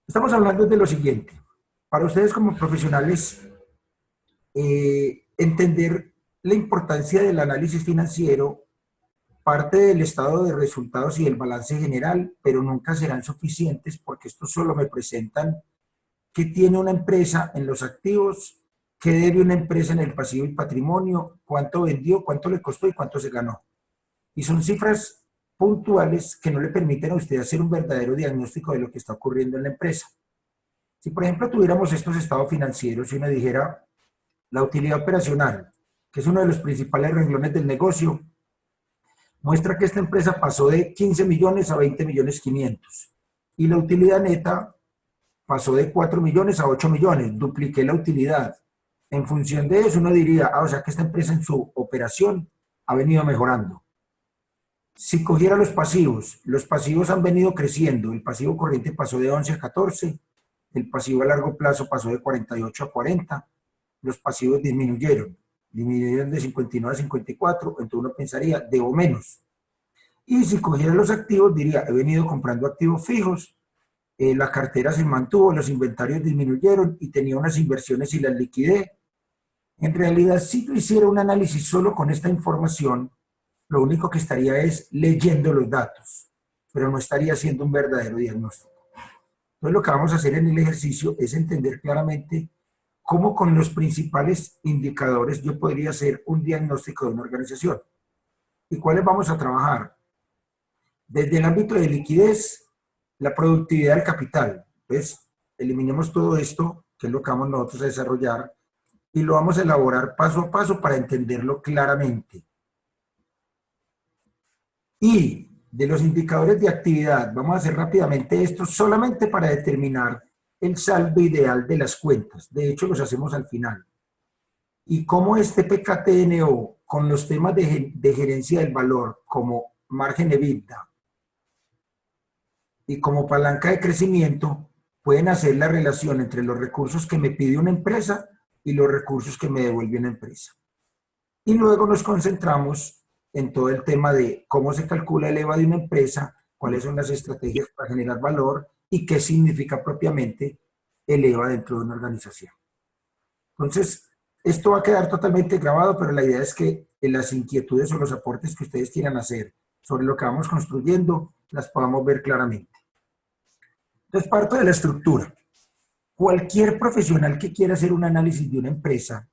Estamos hablando de lo siguiente. Para ustedes como profesionales, entender la importancia del análisis financiero parte del estado de resultados y del balance general, pero nunca serán suficientes porque estos solo me presentan qué tiene una empresa en los activos, qué debe una empresa en el pasivo y patrimonio, cuánto vendió, cuánto le costó y cuánto se ganó. Y son cifras puntuales que no le permiten a usted hacer un verdadero diagnóstico de lo que está ocurriendo en la empresa. Si, por ejemplo, tuviéramos estos estados financieros y uno dijera la utilidad operacional, que es uno de los principales renglones del negocio, muestra que esta empresa pasó de 15 millones a 20 millones 500. Y la utilidad neta pasó de 4 millones a 8 millones, dupliqué la utilidad. En función de eso uno diría, o sea que esta empresa en su operación ha venido mejorando. Si cogiera los pasivos han venido creciendo. El pasivo corriente pasó de 11 a 14, el pasivo a largo plazo pasó de 48 a 40, los pasivos disminuyeron de 59 a 54, entonces uno pensaría, debo menos. Y si cogiera los activos, diría, he venido comprando activos fijos, la cartera se mantuvo, los inventarios disminuyeron y tenía unas inversiones y las liquidé. En realidad, si yo hiciera un análisis solo con esta información, lo único que estaría es leyendo los datos, pero no estaría haciendo un verdadero diagnóstico. Entonces, lo que vamos a hacer en el ejercicio es entender claramente cómo con los principales indicadores yo podría hacer un diagnóstico de una organización. ¿Y cuáles vamos a trabajar? Desde el ámbito de liquidez, la productividad del capital. Entonces, eliminemos todo esto, que es lo que vamos nosotros a desarrollar, y lo vamos a elaborar paso a paso para entenderlo claramente. Y de los indicadores de actividad, vamos a hacer rápidamente esto solamente para determinar el saldo ideal de las cuentas. De hecho, los hacemos al final. Y cómo este PKTNO, con los temas de gerencia del valor, como margen EBITDA y como palanca de crecimiento, pueden hacer la relación entre los recursos que me pide una empresa y los recursos que me devuelve una empresa. Y luego nos concentramos en todo el tema de cómo se calcula el EVA de una empresa, cuáles son las estrategias para generar valor y qué significa propiamente el EVA dentro de una organización. Entonces, esto va a quedar totalmente grabado, pero la idea es que en las inquietudes o los aportes que ustedes quieran hacer sobre lo que vamos construyendo, las podamos ver claramente. Entonces, parto de la estructura. Cualquier profesional que quiera hacer un análisis de una empresa,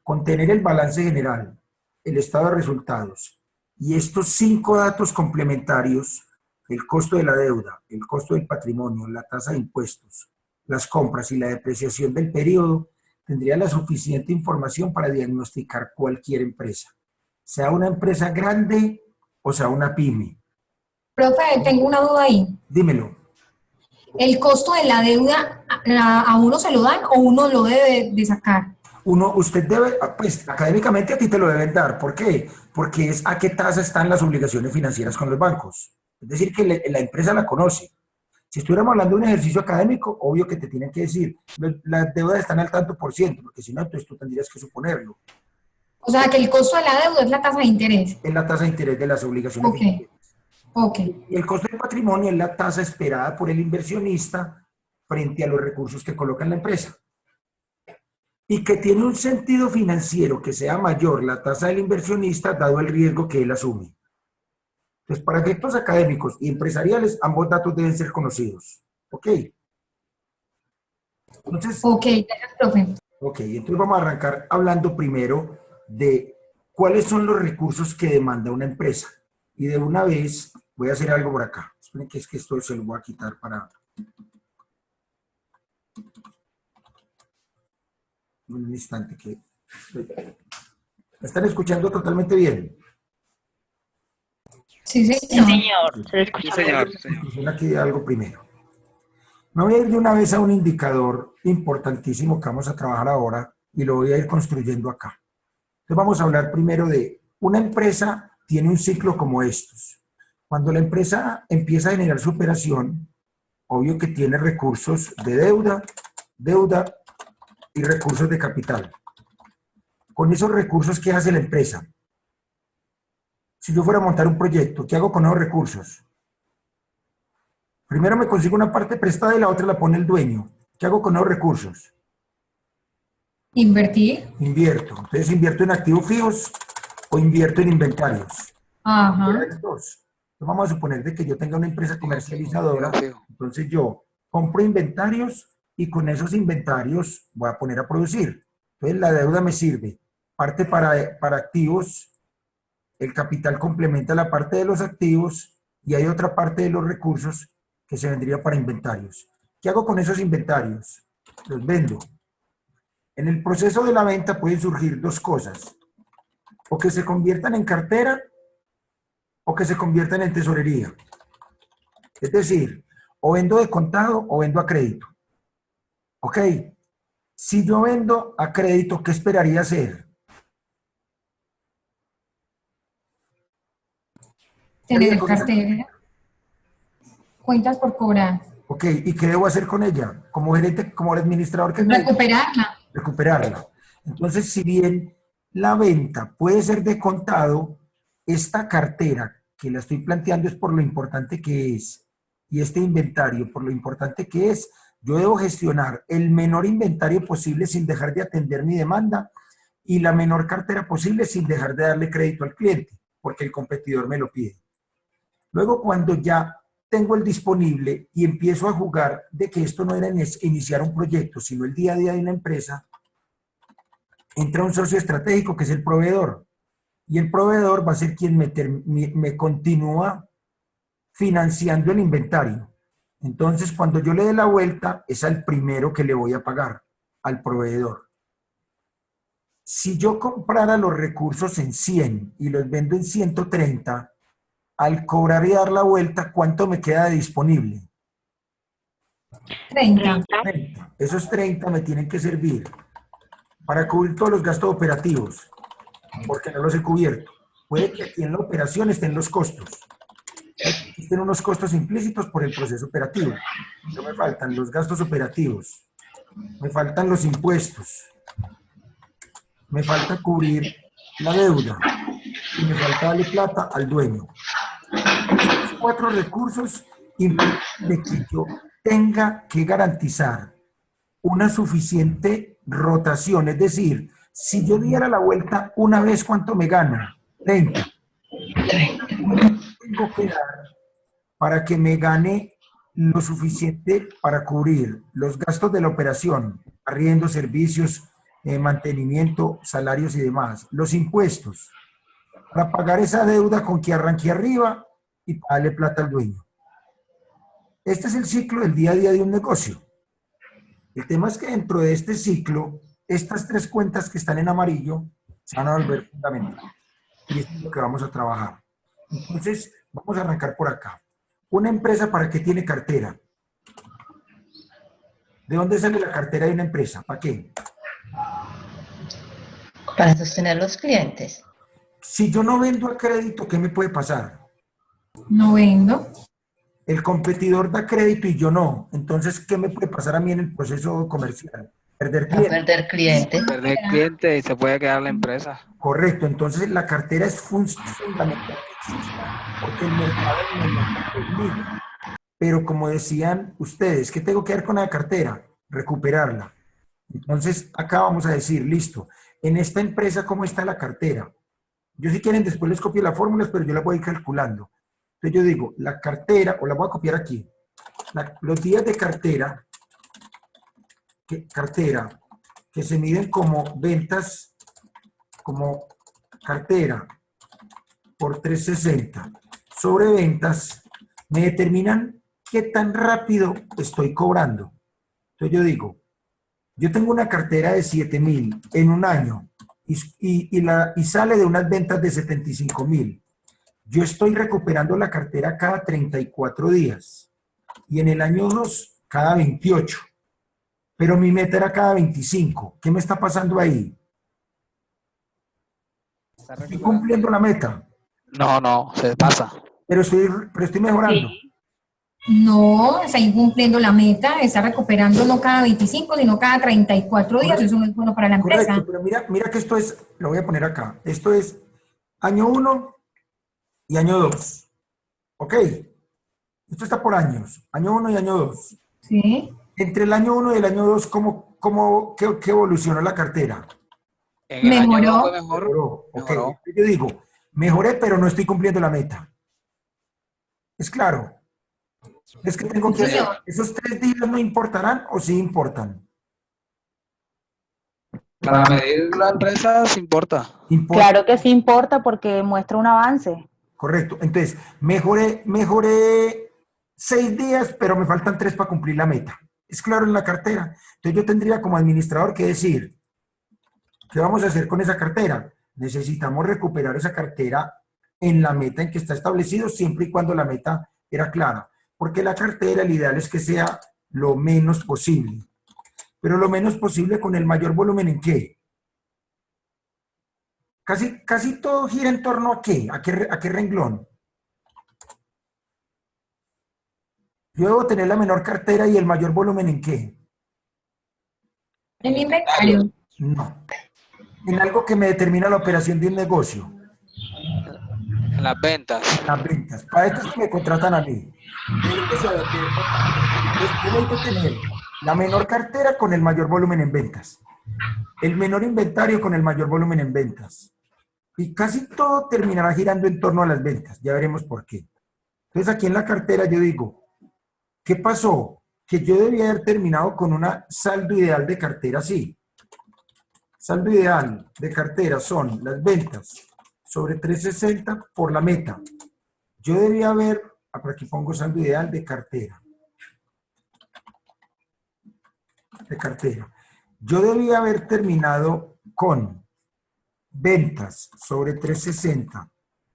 con tener el balance general, el estado de resultados y estos 5 datos complementarios, el costo de la deuda, el costo del patrimonio, la tasa de impuestos, las compras y la depreciación del periodo, tendría la suficiente información para diagnosticar cualquier empresa, sea una empresa grande o sea una pyme. Profe, tengo una duda ahí. Dímelo. ¿El costo de la deuda a uno se lo dan o uno lo debe de sacar? Usted debe, pues académicamente a ti te lo deben dar. ¿Por qué? Porque es a qué tasa están las obligaciones financieras con los bancos. Es decir, que la empresa la conoce. Si estuviéramos hablando de un ejercicio académico, obvio que te tienen que decir, las deudas están al tanto por ciento, porque si no, entonces tú tendrías que suponerlo. O sea, que el costo de la deuda es la tasa de interés. Es la tasa de interés de las obligaciones Ok, financieras. ok. Y el costo del patrimonio es la tasa esperada por el inversionista frente a los recursos que coloca en la empresa. Y que tiene un sentido financiero que sea mayor la tasa del inversionista dado el riesgo que él asume. Entonces, para efectos académicos y empresariales, ambos datos deben ser conocidos. ¿Ok? Entonces, Ok, gracias, profe. entonces vamos a arrancar hablando primero de cuáles son los recursos que demanda una empresa. Y de una vez voy a hacer algo por acá. Esperen que es que esto se lo voy a quitar para... Un instante que... ¿Me están escuchando totalmente bien? Sí, Sí, señor. señor. Se escucha. Sí, señor. Sí, señor. Construcción aquí de algo primero. Me voy a ir de una vez a un indicador importantísimo que vamos a trabajar ahora y lo voy a ir construyendo acá. Entonces vamos a hablar primero de una empresa tiene un ciclo como estos. Cuando la empresa empieza a generar su operación, obvio que tiene recursos de deuda y recursos de capital. Con esos recursos, ¿qué hace la empresa? Si yo fuera a montar un proyecto, ¿qué hago con esos recursos? Primero me consigo una parte prestada y la otra la pone el dueño. ¿Qué hago con los recursos? Invertir. Invierto. Entonces, ¿invierto en activos fijos o invierto en inventarios? Ajá. Entonces, vamos a suponer de que yo tenga una empresa comercializadora, Fijo. entonces yo compro inventarios y con esos inventarios voy a poner a producir. Entonces, la deuda me sirve. Parte para activos, el capital complementa la parte de los activos y hay otra parte de los recursos que se vendría para inventarios. ¿Qué hago con esos inventarios? Los vendo. En el proceso de la venta pueden surgir dos cosas, o que se conviertan en cartera o que se conviertan en tesorería. Es decir, o vendo de contado o vendo a crédito. ¿Ok? Si yo vendo a crédito, ¿qué esperaría hacer? ¿Qué haría Tener con esa cartera? cartera. Cuentas por cobrar. Ok, ¿y qué debo hacer con ella? Como gerente, como administrador que me Recuperarla. recuperarla. Entonces, si bien la venta puede ser de contado, esta cartera que la estoy planteando es por lo importante que es, y este inventario por lo importante que es, yo debo gestionar el menor inventario posible sin dejar de atender mi demanda y la menor cartera posible sin dejar de darle crédito al cliente, porque el competidor me lo pide. Luego, cuando ya tengo el disponible y empiezo a jugar de que esto no era iniciar un proyecto, sino el día a día de una empresa, entra un socio estratégico que es el proveedor. Y el proveedor va a ser quien me continúa financiando el inventario. Entonces, cuando yo le dé la vuelta, es al primero que le voy a pagar, al proveedor. Si yo comprara los recursos en 100 y los vendo en 130, al cobrar y dar la vuelta, ¿cuánto me queda disponible? 30. 30. Esos 30 me tienen que servir para cubrir todos los gastos operativos, porque no los he cubierto. Puede que aquí en la operación estén los costos. Existen unos costos implícitos por el proceso operativo. Pero me faltan los gastos operativos, me faltan los impuestos, me falta cubrir la deuda y me falta darle plata al dueño. Estos 4 recursos implican de que yo tenga que garantizar una suficiente rotación, es decir, si yo diera la vuelta una vez, ¿cuánto me gano? 30. Tengo que dar para que me gane lo suficiente para cubrir los gastos de la operación, arriendo, servicios, mantenimiento, salarios y demás, los impuestos, para pagar esa deuda con que arranqué arriba y pagarle plata al dueño. Este es el ciclo del día a día de un negocio. El tema es que dentro de este ciclo, estas 3 cuentas que están en amarillo se van a volver fundamentales. Y eso es lo que vamos a trabajar. Entonces, vamos a arrancar por acá. Una empresa, ¿para qué tiene cartera? ¿De dónde sale la cartera de una empresa? ¿Para qué? Para sostener los clientes. Si yo no vendo a crédito, ¿qué me puede pasar? No vendo. El competidor da crédito y yo no. Entonces, ¿qué me puede pasar a mí en el proceso comercial? Perder No clientes. perder clientes. Perder cliente y se puede quedar la empresa. Correcto. Entonces, la cartera es fundamental que exista porque el mercado me obliga. Pero como decían ustedes, ¿qué tengo que hacer con la cartera? Recuperarla. Entonces, acá vamos a decir, listo, en esta empresa, ¿cómo está la cartera? Yo si quieren después les copio las fórmulas, pero yo las voy a ir calculando. Entonces yo digo, la cartera, o la voy a copiar aquí, los días de cartera que se miden como ventas, como cartera por 360 sobre ventas, me determinan qué tan rápido estoy cobrando. Entonces yo digo, yo tengo una cartera de 7,000 en un año y sale de unas ventas de 75,000. Yo estoy recuperando la cartera cada 34 días y en el año 2 cada 28. Pero mi meta era cada 25. ¿Qué me está pasando ahí? Estoy cumpliendo la meta, No, se pasa. pero estoy mejorando. No, está incumpliendo la meta, está recuperando no cada 25, sino cada 34 días. Correcto. Eso no es bueno para la empresa. Correcto, pero mira que esto es, lo voy a poner acá, esto es año 1 y año 2. ¿Ok? Esto está por años, año 1 y año 2. Sí. Entre el año 1 y el año 2, ¿qué evolucionó la cartera? En el año 2 fue Mejoró. mejor. Mejoró. Ok, Mejoró. yo digo, mejoré, pero no estoy cumpliendo la meta. Es claro. Es que tengo Sí, que hacer, señor. ¿esos 3 días no importarán o sí importan? Para medir la empresa se importa. Importa, Claro que sí importa porque muestra un avance. correcto. Entonces, mejoré 6 días, pero me faltan 3 para cumplir la meta. Es claro en la cartera. Entonces yo tendría como administrador que decir, ¿qué vamos a hacer con esa cartera? Necesitamos recuperar esa cartera en la meta en que está establecido, siempre y cuando la meta era clara. Porque la cartera, el ideal es que sea lo menos posible. Pero lo menos posible con el mayor volumen, ¿en qué? Casi todo gira en torno a qué, a qué renglón. Yo debo tener la menor cartera y el mayor volumen, ¿en qué? El inventario. No. En algo que me determina la operación de un negocio. En las ventas. Las ventas. Para esto es que me contratan a mí. Tienen que saber que yo necesito tener la menor cartera con el mayor volumen en ventas. El menor inventario con el mayor volumen en ventas. Y casi todo terminará girando en torno a las ventas. Ya veremos por qué. Entonces aquí en la cartera yo digo, ¿qué pasó? Que yo debía haber terminado con una saldo ideal de cartera así. Saldo ideal de cartera son las ventas sobre 360 por la meta. Yo debía haber, por aquí pongo saldo ideal de cartera. Yo debía haber terminado con ventas sobre 360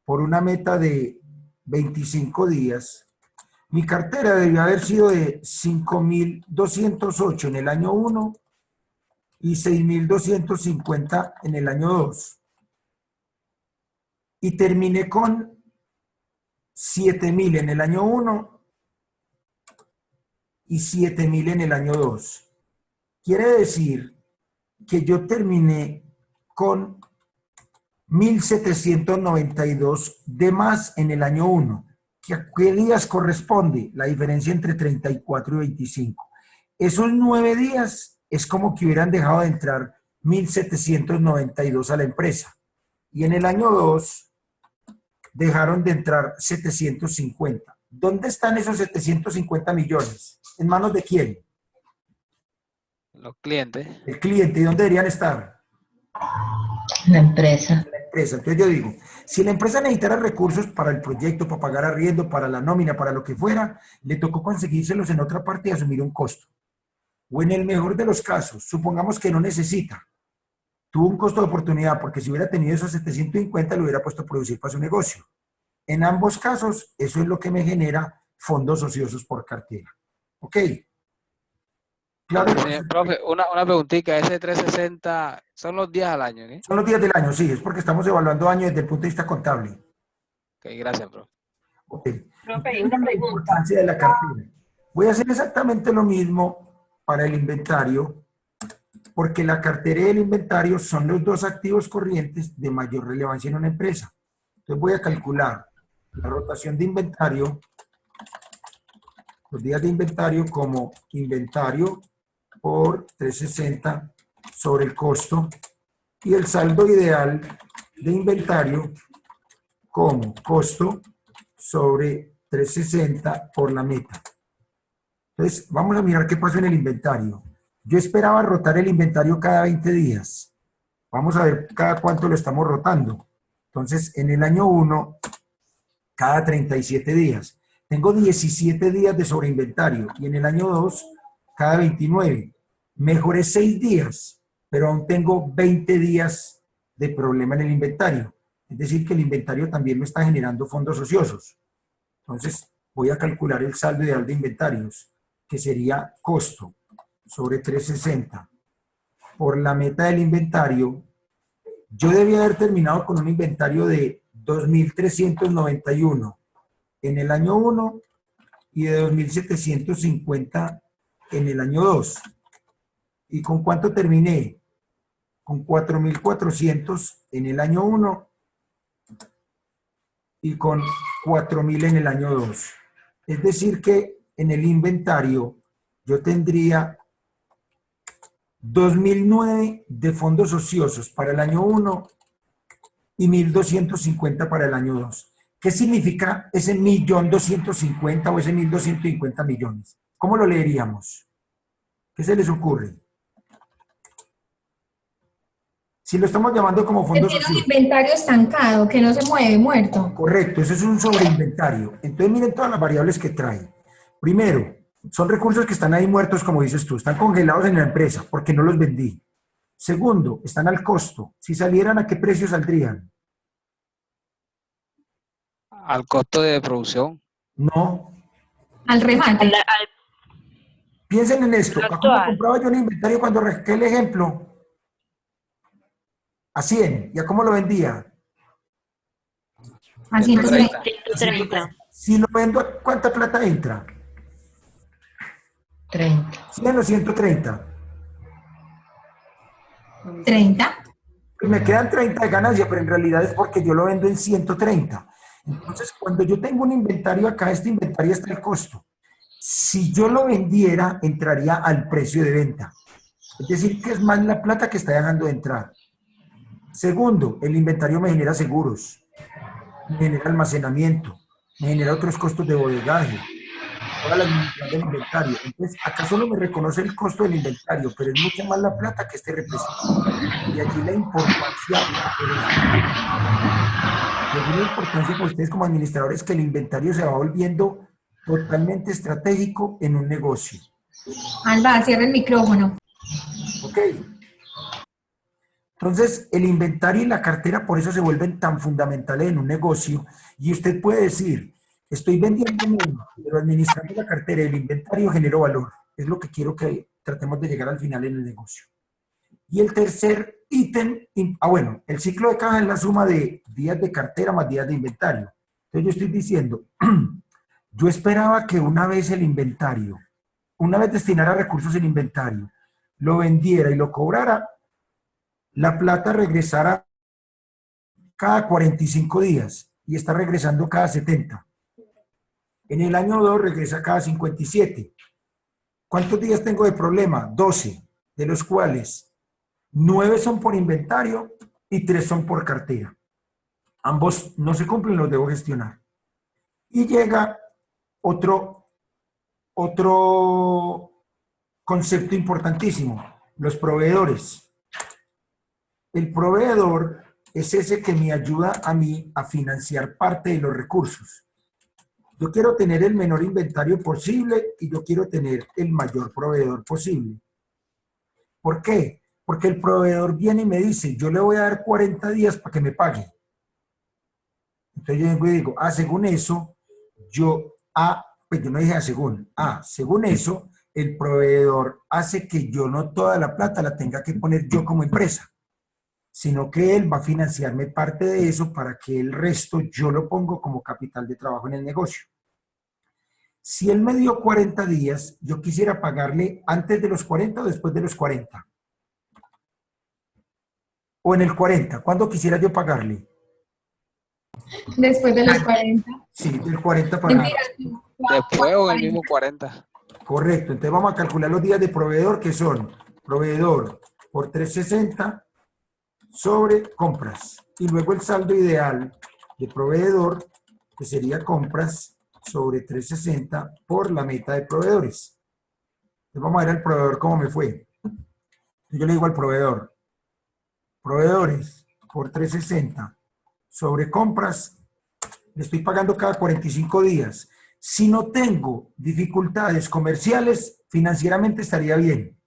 por una meta de 25 días. Mi cartera debía haber sido de 5.208 en el año 1 y 6.250 en el año 2. Y terminé con 7.000 en el año 1 y 7.000 en el año 2. Quiere decir que yo terminé con 1.792 de más en el año 1. ¿A qué días corresponde? La diferencia entre 34 y 25. Esos 9 días es como que hubieran dejado de entrar 1.792 a la empresa. Y en el año 2 dejaron de entrar 750. ¿Dónde están esos 750 millones? ¿En manos de quién? Los clientes. El cliente. ¿Y dónde deberían estar? La empresa. La empresa. Entonces yo digo, si la empresa necesitara recursos para el proyecto, para pagar arriendo, para la nómina, para lo que fuera, le tocó conseguírselos en otra parte y asumir un costo. O en el mejor de los casos, supongamos que no necesita. Tuvo un costo de oportunidad porque si hubiera tenido esos 750 lo hubiera puesto a producir para su negocio. En ambos casos, eso es lo que me genera fondos ociosos por cartera. ¿Ok? Claro. Profe, una preguntita. Ese 360 son los días al año, ¿eh? Son los días del año, sí, es porque estamos evaluando años desde el punto de vista contable. Ok, gracias, profe. Ok. Profe, hay una La pregunta. importancia de la cartera. Voy a hacer exactamente lo mismo para el inventario, porque la cartera y el inventario son los dos activos corrientes de mayor relevancia en una empresa. Entonces voy a calcular la rotación de inventario, los días de inventario como inventario por 360 sobre el costo y el saldo ideal de inventario como costo sobre 360 por la meta. Entonces, vamos a mirar qué pasó en el inventario. Yo esperaba rotar el inventario cada 20 días. Vamos a ver cada cuánto lo estamos rotando. Entonces, en el año 1, cada 37 días. Tengo 17 días de sobreinventario y en el año 2, cada 29. Mejoré 6 días, pero aún tengo 20 días de problema en el inventario. Es decir, que el inventario también me está generando fondos ociosos. Entonces, voy a calcular el saldo ideal de inventarios, que sería costo sobre 360 por la meta del inventario. Yo debía haber terminado con un inventario de 2.391 en el año 1 y de 2.750 en el año 2. ¿Y con cuánto terminé? Con 4.400 en el año 1 y con 4.000 en el año 2. Es decir que en el inventario yo tendría 2009 de fondos ociosos para el año 1 y 1250 para el año 2. ¿Qué significa ese 1.250.000 o ese 1.250 millones? ¿Cómo lo leeríamos? ¿Qué se les ocurre? Si lo estamos llamando como Que fondos tiene un ociosos. inventario estancado, que no se mueve, muerto. Correcto, eso es un sobreinventario. Entonces miren todas las variables que trae. Primero, son recursos que están ahí muertos, como dices tú, están congelados en la empresa porque no los vendí. Segundo, están al costo. Si salieran, ¿a qué precio saldrían? Al costo de producción. No. Al remate. Piensen en esto. Lo ¿A cómo actual. compraba yo el inventario cuando resqué el ejemplo? A 100. ¿Y a cómo lo vendía? A 130. 130. Si lo vendo, ¿a cuánta plata entra? 30. 100 o 130. 30. Pues me quedan 30 de ganancia, pero en realidad es porque yo lo vendo en 130. Entonces, cuando yo tengo un inventario acá, este inventario está el costo. Si yo lo vendiera, entraría al precio de venta. Es decir, que es más la plata que está dejando de entrar. Segundo, el inventario me genera seguros, me genera almacenamiento, me genera otros costos de bodegaje, toda la administración del inventario. Entonces, acá solo me reconoce el costo del inventario, pero es mucha más la plata que este representa. Y allí la importancia para ustedes como administradores, que el inventario se va volviendo totalmente estratégico en un negocio. Alba, cierra el micrófono. ¿Ok? Entonces, el inventario y la cartera por eso se vuelven tan fundamentales en un negocio. Y usted puede decir, estoy vendiendo menos, pero administrando la cartera y el inventario genero valor. Es lo que quiero que tratemos de llegar al final en el negocio. Y el tercer ítem, bueno, el ciclo de caja es la suma de días de cartera más días de inventario. Entonces yo estoy diciendo, yo esperaba que una vez el inventario, una vez destinara recursos en inventario, lo vendiera y lo cobrara, la plata regresara cada 45 días y está regresando cada 70. En el año 2 regresa cada 57. ¿Cuántos días tengo de problema? 12, de los cuales 9 son por inventario y 3 son por cartera. Ambos no se cumplen, los debo gestionar. Y llega otro concepto importantísimo, los proveedores. El proveedor es ese que me ayuda a mí a financiar parte de los recursos. Yo quiero tener el menor inventario posible y yo quiero tener el mayor proveedor posible. ¿Por qué? Porque el proveedor viene y me dice, yo le voy a dar 40 días para que me pague. Entonces yo vengo y digo, según eso, pues yo no dije según eso, el proveedor hace que yo no toda la plata la tenga que poner yo como empresa, sino que él va a financiarme parte de eso para que el resto yo lo pongo como capital de trabajo en el negocio. Si él me dio 40 días, yo quisiera pagarle antes de los 40 o después de los 40. O en el 40, ¿cuándo quisiera yo pagarle? Después de los 40. Sí, del 40 para... Mentira. Después o en el mismo 40. Correcto, entonces vamos a calcular los días de proveedor, que son proveedor por 360 sobre compras. Y luego el saldo ideal de proveedor, que sería compras sobre 360 por la meta de proveedores. Entonces vamos a ver al proveedor cómo me fue. Yo le digo al proveedor, proveedores por 360 sobre compras, le estoy pagando cada 45 días. Si no tengo dificultades comerciales, financieramente estaría bien,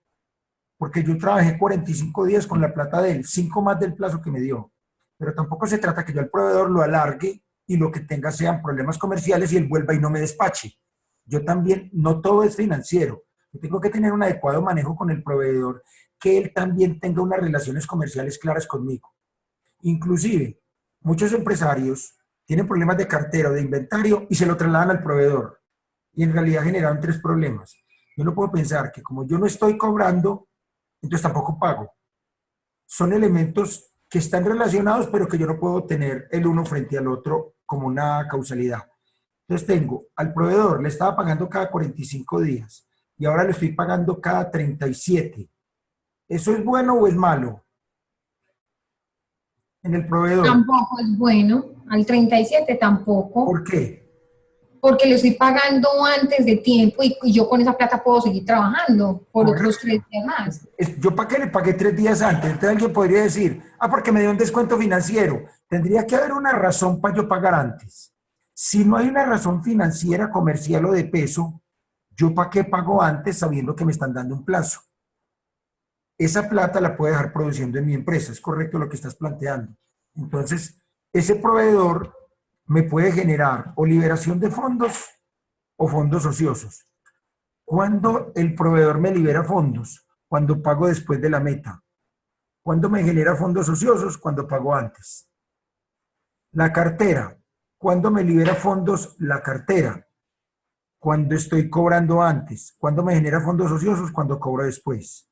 porque yo trabajé 45 días con la plata de él, 5 más del plazo que me dio. Pero tampoco se trata que yo al proveedor lo alargue y lo que tenga sean problemas comerciales y él vuelva y no me despache. Yo también, no todo es financiero. Yo tengo que tener un adecuado manejo con el proveedor, que él también tenga unas relaciones comerciales claras conmigo. Inclusive, muchos empresarios tienen problemas de cartera o de inventario y se lo trasladan al proveedor. Y en realidad generaron 3 problemas. Yo no puedo pensar que como yo no estoy cobrando, entonces tampoco pago. Son elementos que están relacionados, pero que yo no puedo tener el uno frente al otro como una causalidad. Entonces tengo al proveedor, le estaba pagando cada 45 días y ahora le estoy pagando cada 37. ¿Eso es bueno o es malo? En el proveedor. Tampoco es bueno. Al 37 tampoco. ¿Por qué? Porque le estoy pagando antes de tiempo y yo con esa plata puedo seguir trabajando por Correcto. otros 3 días más. Yo para qué le pagué 3 días antes. Entonces alguien podría decir, porque me dio un descuento financiero. Tendría que haber una razón para yo pagar antes. Si no hay una razón financiera, comercial o de peso, ¿yo para qué pago antes sabiendo que me están dando un plazo? Esa plata la puedo dejar produciendo en mi empresa. Es correcto lo que estás planteando. Entonces, ese proveedor me puede generar o liberación de fondos o fondos ociosos. ¿Cuándo el proveedor me libera fondos? Cuando pago después de la meta. ¿Cuándo me genera fondos ociosos? Cuando pago antes. La cartera. ¿Cuándo me libera fondos? La cartera. Cuando estoy cobrando antes. ¿Cuándo me genera fondos ociosos? Cuando cobro después.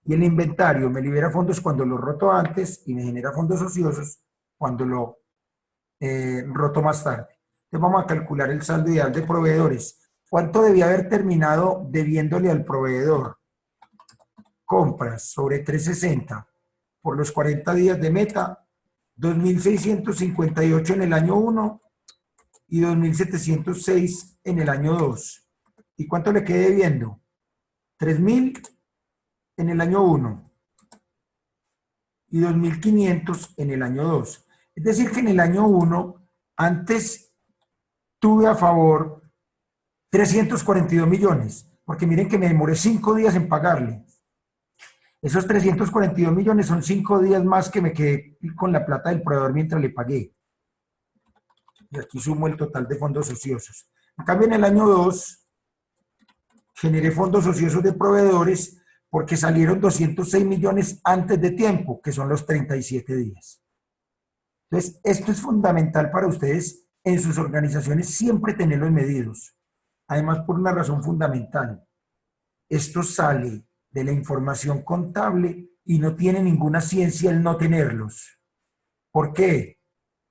Y el inventario me libera fondos cuando lo roto antes y me genera fondos ociosos cuando lo roto más tarde. Entonces vamos a calcular el saldo ideal de proveedores. ¿Cuánto debía haber terminado debiéndole al proveedor? Compras sobre 360 por los 40 días de meta, 2.658 en el año 1 y 2.706 en el año 2. ¿Y cuánto le quedé debiendo? 3.000 en el año 1 y 2.500 en el año 2. Es decir, que en el año 1, antes tuve a favor 342 millones, porque miren que me demoré 5 días en pagarle. Esos 342 millones son 5 días más que me quedé con la plata del proveedor mientras le pagué. Y aquí sumo el total de fondos ociosos. En cambio, en el año 2, generé fondos ociosos de proveedores porque salieron 206 millones antes de tiempo, que son los 37 días. Entonces, esto es fundamental para ustedes en sus organizaciones, siempre tenerlos medidos. Además, por una razón fundamental. Esto sale de la información contable y no tiene ninguna ciencia el no tenerlos. ¿Por qué?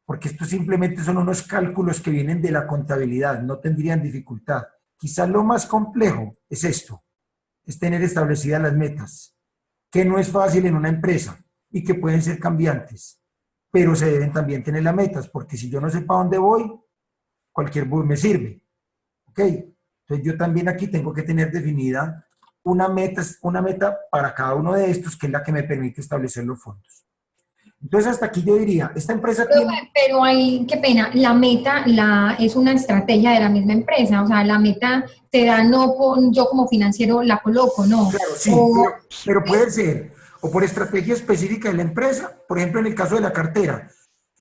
Porque esto simplemente son unos cálculos que vienen de la contabilidad, no tendrían dificultad. Quizás lo más complejo es esto, es tener establecidas las metas, que no es fácil en una empresa y que pueden ser cambiantes, pero se deben también tener las metas, porque si yo no sé para dónde voy, cualquier bus me sirve. ¿Ok? Entonces yo también aquí tengo que tener definida una meta para cada uno de estos, que es la que me permite establecer los fondos. Entonces hasta aquí yo diría, esta empresa tiene... Pero hay, qué pena, la meta es una estrategia de la misma empresa, o sea, la meta te da, no yo como financiero la coloco, no. Claro, sí, pero puede ser, o por estrategia específica de la empresa, por ejemplo en el caso de la cartera,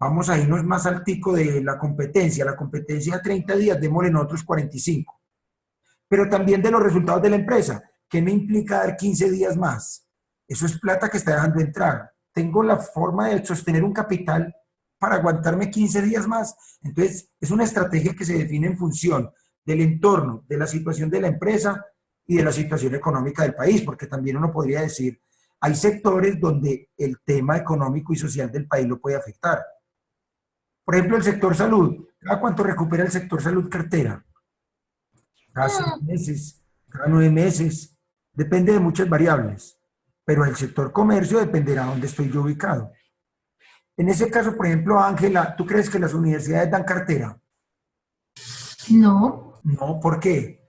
vamos a irnos más altico de la competencia 30 días, démosle nosotros 45, pero también de los resultados de la empresa, que no implica dar 15 días más, eso es plata que está dejando entrar. Tengo la forma de sostener un capital para aguantarme 15 días más. Entonces, es una estrategia que se define en función del entorno, de la situación de la empresa y de la situación económica del país, porque también uno podría decir, hay sectores donde el tema económico y social del país lo puede afectar. Por ejemplo, el sector salud. ¿Cada cuánto recupera el sector salud cartera? Cada 6 meses, cada 9 meses. Depende de muchas variables. Pero el sector comercio dependerá de dónde estoy yo ubicado. En ese caso, por ejemplo, Ángela, ¿tú crees que las universidades dan cartera? No. No, ¿por qué?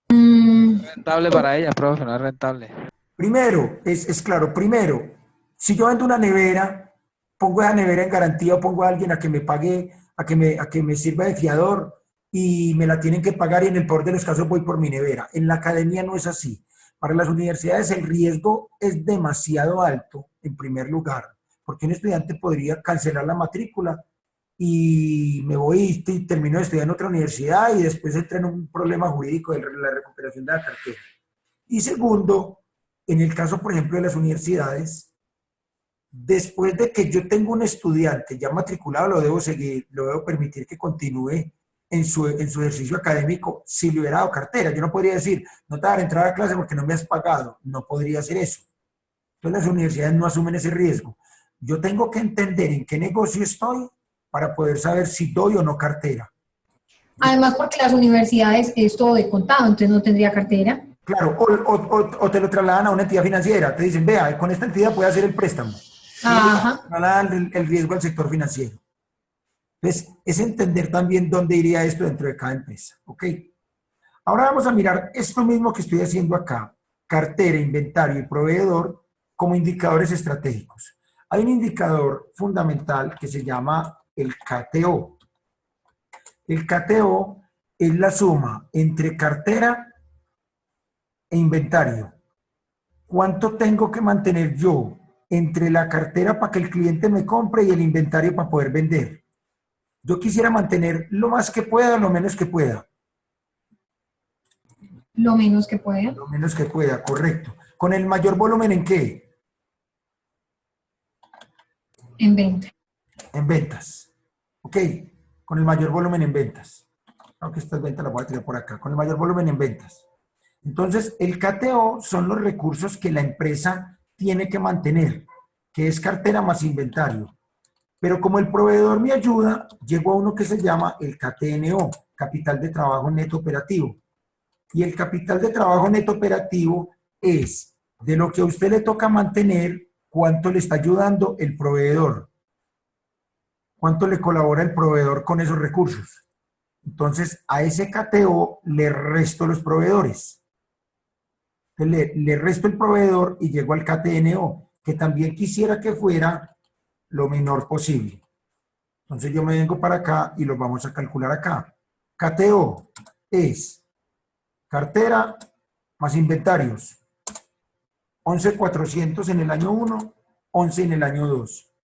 Rentable para ellas, profe, no es rentable. Primero, es claro, primero, si yo vendo una nevera, pongo esa nevera en garantía o pongo a alguien a que me pague, a que me sirva de fiador y me la tienen que pagar y en el peor de los casos voy por mi nevera. En la academia no es así. Para las universidades el riesgo es demasiado alto, en primer lugar, porque un estudiante podría cancelar la matrícula y me voy y termino de estudiar en otra universidad y después entra en un problema jurídico de la recuperación de la cartera. Y segundo, en el caso, por ejemplo, de las universidades, después de que yo tengo un estudiante ya matriculado, lo debo seguir, lo debo permitir que continúe en su ejercicio académico si le hubiera dado cartera. Yo no podría decir, no te daré entrar a clase porque no me has pagado. No podría hacer eso. Entonces las universidades no asumen ese riesgo. Yo tengo que entender en qué negocio estoy para poder saber si doy o no cartera. Además, porque las universidades es todo de contado, entonces no tendría cartera. Claro, o te lo trasladan a una entidad financiera, te dicen, vea, con esta entidad puede hacer el préstamo. Ajá. Trasladan el riesgo al sector financiero. Entonces, es entender también dónde iría esto dentro de cada empresa. ¿Ok? Ahora vamos a mirar esto mismo que estoy haciendo acá, cartera, inventario y proveedor, como indicadores estratégicos. Hay un indicador fundamental que se llama el KTO. El KTO es la suma entre cartera e inventario. ¿Cuánto tengo que mantener yo entre la cartera para que el cliente me compre y el inventario para poder vender? Yo quisiera mantener lo más que pueda, lo menos que pueda. Lo menos que pueda. Lo menos que pueda, correcto. ¿Con el mayor volumen en qué? En venta. En ventas. Ok, con el mayor volumen en ventas. Aunque estas ventas las voy a tirar por acá. Con el mayor volumen en ventas. Entonces, el KTO son los recursos que la empresa tiene que mantener, que es cartera más inventario. Pero como el proveedor me ayuda, llego a uno que se llama el KTNO, capital de trabajo neto operativo. Y el capital de trabajo neto operativo es de lo que a usted le toca mantener, cuánto le está ayudando el proveedor. Cuánto le colabora el proveedor con esos recursos. Entonces, a ese KTO le resto los proveedores. Le resto el proveedor y llego al KTNO, que también quisiera que fuera lo menor posible. Entonces yo me vengo para acá y lo vamos a calcular acá. KTO es cartera más inventarios. 11,400 en el año 1, 11 en el año 2.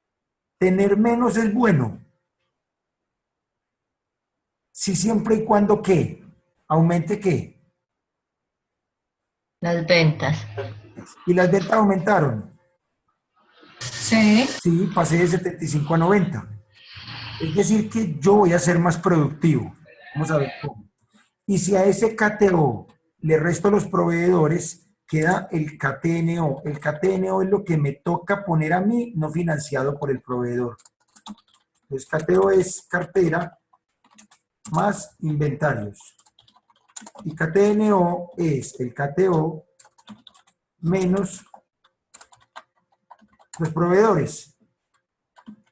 Tener menos es bueno. Si siempre y cuando, ¿qué? ¿Aumente qué? Las ventas. Y las ventas aumentaron. Sí. Sí, pasé de 75 a 90. Es decir, que yo voy a ser más productivo. Vamos a ver cómo. Y si a ese KTO le resto los proveedores, queda el KTNO. El KTNO es lo que me toca poner a mí, no financiado por el proveedor. Entonces, KTO es cartera más inventarios. Y KTNO es el KTO menos los proveedores,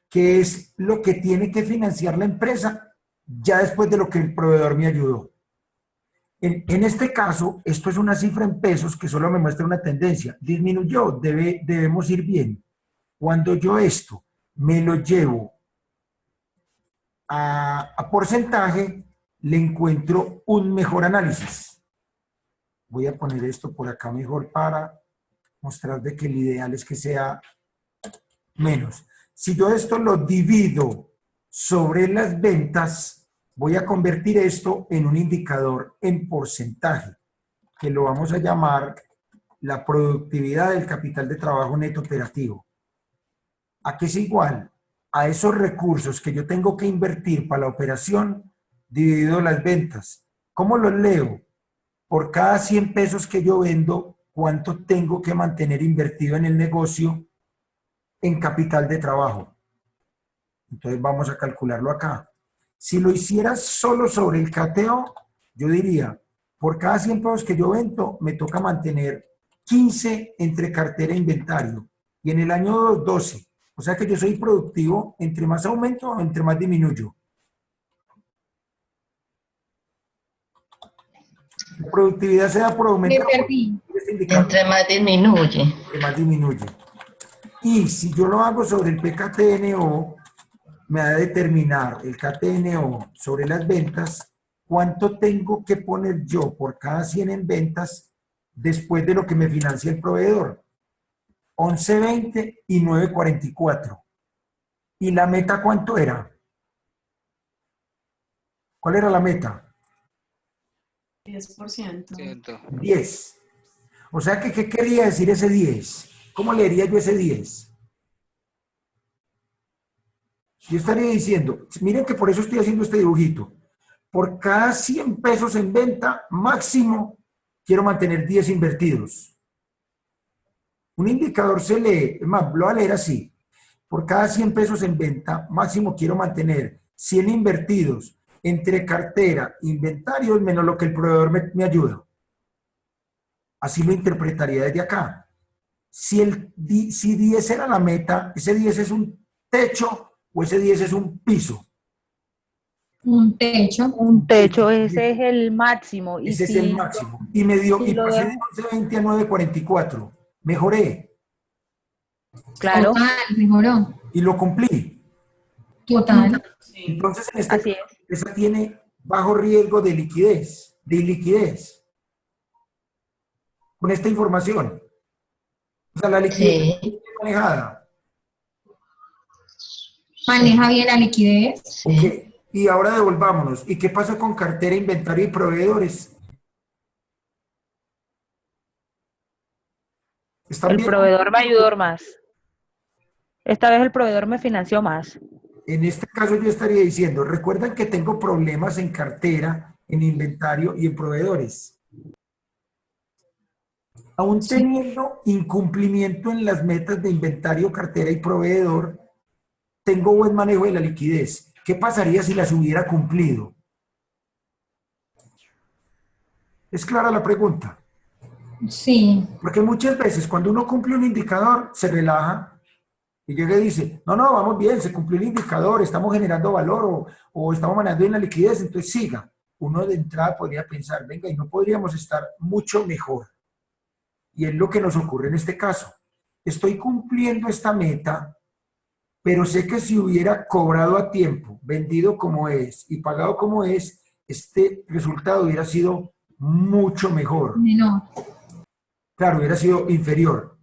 que es lo que tiene que financiar la empresa ya después de lo que el proveedor me ayudó. En este caso, esto es una cifra en pesos que solo me muestra una tendencia. Disminuyó, debemos ir bien. Cuando yo esto me lo llevo a porcentaje, le encuentro un mejor análisis. Voy a poner esto por acá mejor para mostrar de que el ideal es que sea menos. Si yo esto lo divido sobre las ventas, voy a convertir esto en un indicador en porcentaje, que lo vamos a llamar la productividad del capital de trabajo neto operativo. ¿A qué es igual? A esos recursos que yo tengo que invertir para la operación, dividido las ventas. ¿Cómo los leo? Por cada 100 pesos que yo vendo, ¿cuánto tengo que mantener invertido en el negocio en capital de trabajo? Entonces vamos a calcularlo acá. Si lo hiciera solo sobre el KTO, yo diría, por cada 100 pesos que yo vendo, me toca mantener 15 entre cartera e inventario. Y en el año 2, 12. O sea que yo soy productivo, entre más aumento, entre más disminuyo. La productividad se da por aumento. Me perdí. Entre más disminuye. Entre más disminuye. Y si yo lo hago sobre el PKTNO, me va a determinar el KTNO sobre las ventas, cuánto tengo que poner yo por cada 100 en ventas después de lo que me financia el proveedor. 11.20 y 9.44. ¿Y la meta cuánto era? ¿Cuál era la meta? 10%. 10. O sea que, ¿qué quería decir ese 10? ¿Cómo leería yo ese 10? Yo estaría diciendo, miren que por eso estoy haciendo este dibujito. Por cada 100 pesos en venta, máximo, quiero mantener 10 invertidos. Un indicador se lee, es más, lo voy a leer así. por cada 100 pesos en venta, máximo quiero mantener 100 invertidos entre cartera, inventarios, menos lo que el proveedor me ayuda. Así lo interpretaría desde acá. Si 10 era la meta, ¿ese 10 es un techo o ese 10 es un piso? Un techo. Un techo, ese es el máximo. Y Ese es si el máximo. Y me dio, si y lo pasé dejo- de 11.20 a 9.44. Mejoré Claro, Total, mejoró. y lo cumplí. Total. Entonces, en este así caso, es. esa tiene bajo riesgo de liquidez, con esta información. O sea, la liquidez Sí, bien manejada. Maneja bien la liquidez. sí. Ok. Y ahora devolvámonos. ¿Y qué pasa con cartera, inventario y proveedores? ¿Están El bien? proveedor me ayudó más. Esta vez el proveedor me financió más. En este caso yo estaría diciendo, recuerdan que tengo problemas en cartera, en inventario y en proveedores. Aún teniendo incumplimiento en las metas de inventario, cartera y proveedor, tengo buen manejo de la liquidez. ¿Qué pasaría si las hubiera cumplido? ¿Es clara la pregunta? Sí. Porque muchas veces cuando uno cumple un indicador, se relaja y llega y dice, no, no, vamos bien, se cumplió el indicador, estamos generando valor o estamos manejando bien la liquidez, entonces siga. Uno de entrada podría pensar, venga, y no podríamos estar mucho mejor. Y es lo que nos ocurre en este caso. Estoy cumpliendo esta meta, pero sé que si hubiera cobrado a tiempo, vendido como es y pagado como es, este resultado hubiera sido mucho mejor. Menor. Claro, hubiera sido inferior.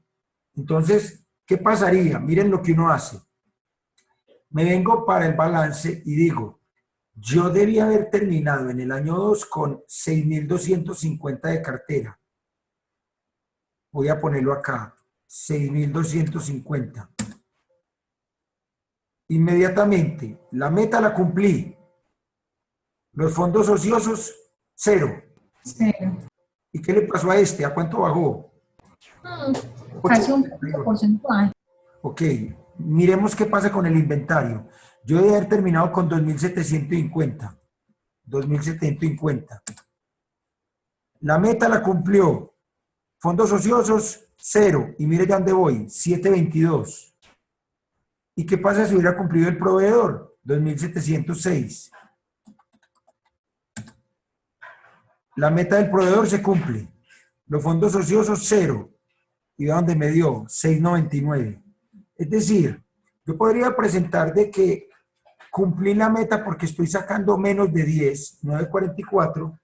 Entonces, ¿qué pasaría? Miren lo que uno hace. Me vengo para el balance y digo, yo debía haber terminado en el año 2 con 6.250 de cartera. Voy a ponerlo acá, 6.250. Inmediatamente, la meta la cumplí. Los fondos ociosos, 0. Cero. ¿Y qué le pasó a este? ¿A cuánto bajó? Casi un 8.42. porcentaje. Ok, miremos qué pasa con el inventario. Yo debe haber terminado con 2.750. 2.750. La meta la cumplió. Fondos ociosos, 0. Y mire ya dónde voy, 722. ¿Y qué pasa si hubiera cumplido el proveedor? 2.706. La meta del proveedor se cumple. Los fondos ociosos, 0. ¿Y de dónde me dio? 699. Es decir, yo podría presentar de que cumplí la meta porque estoy sacando menos de 10, 944,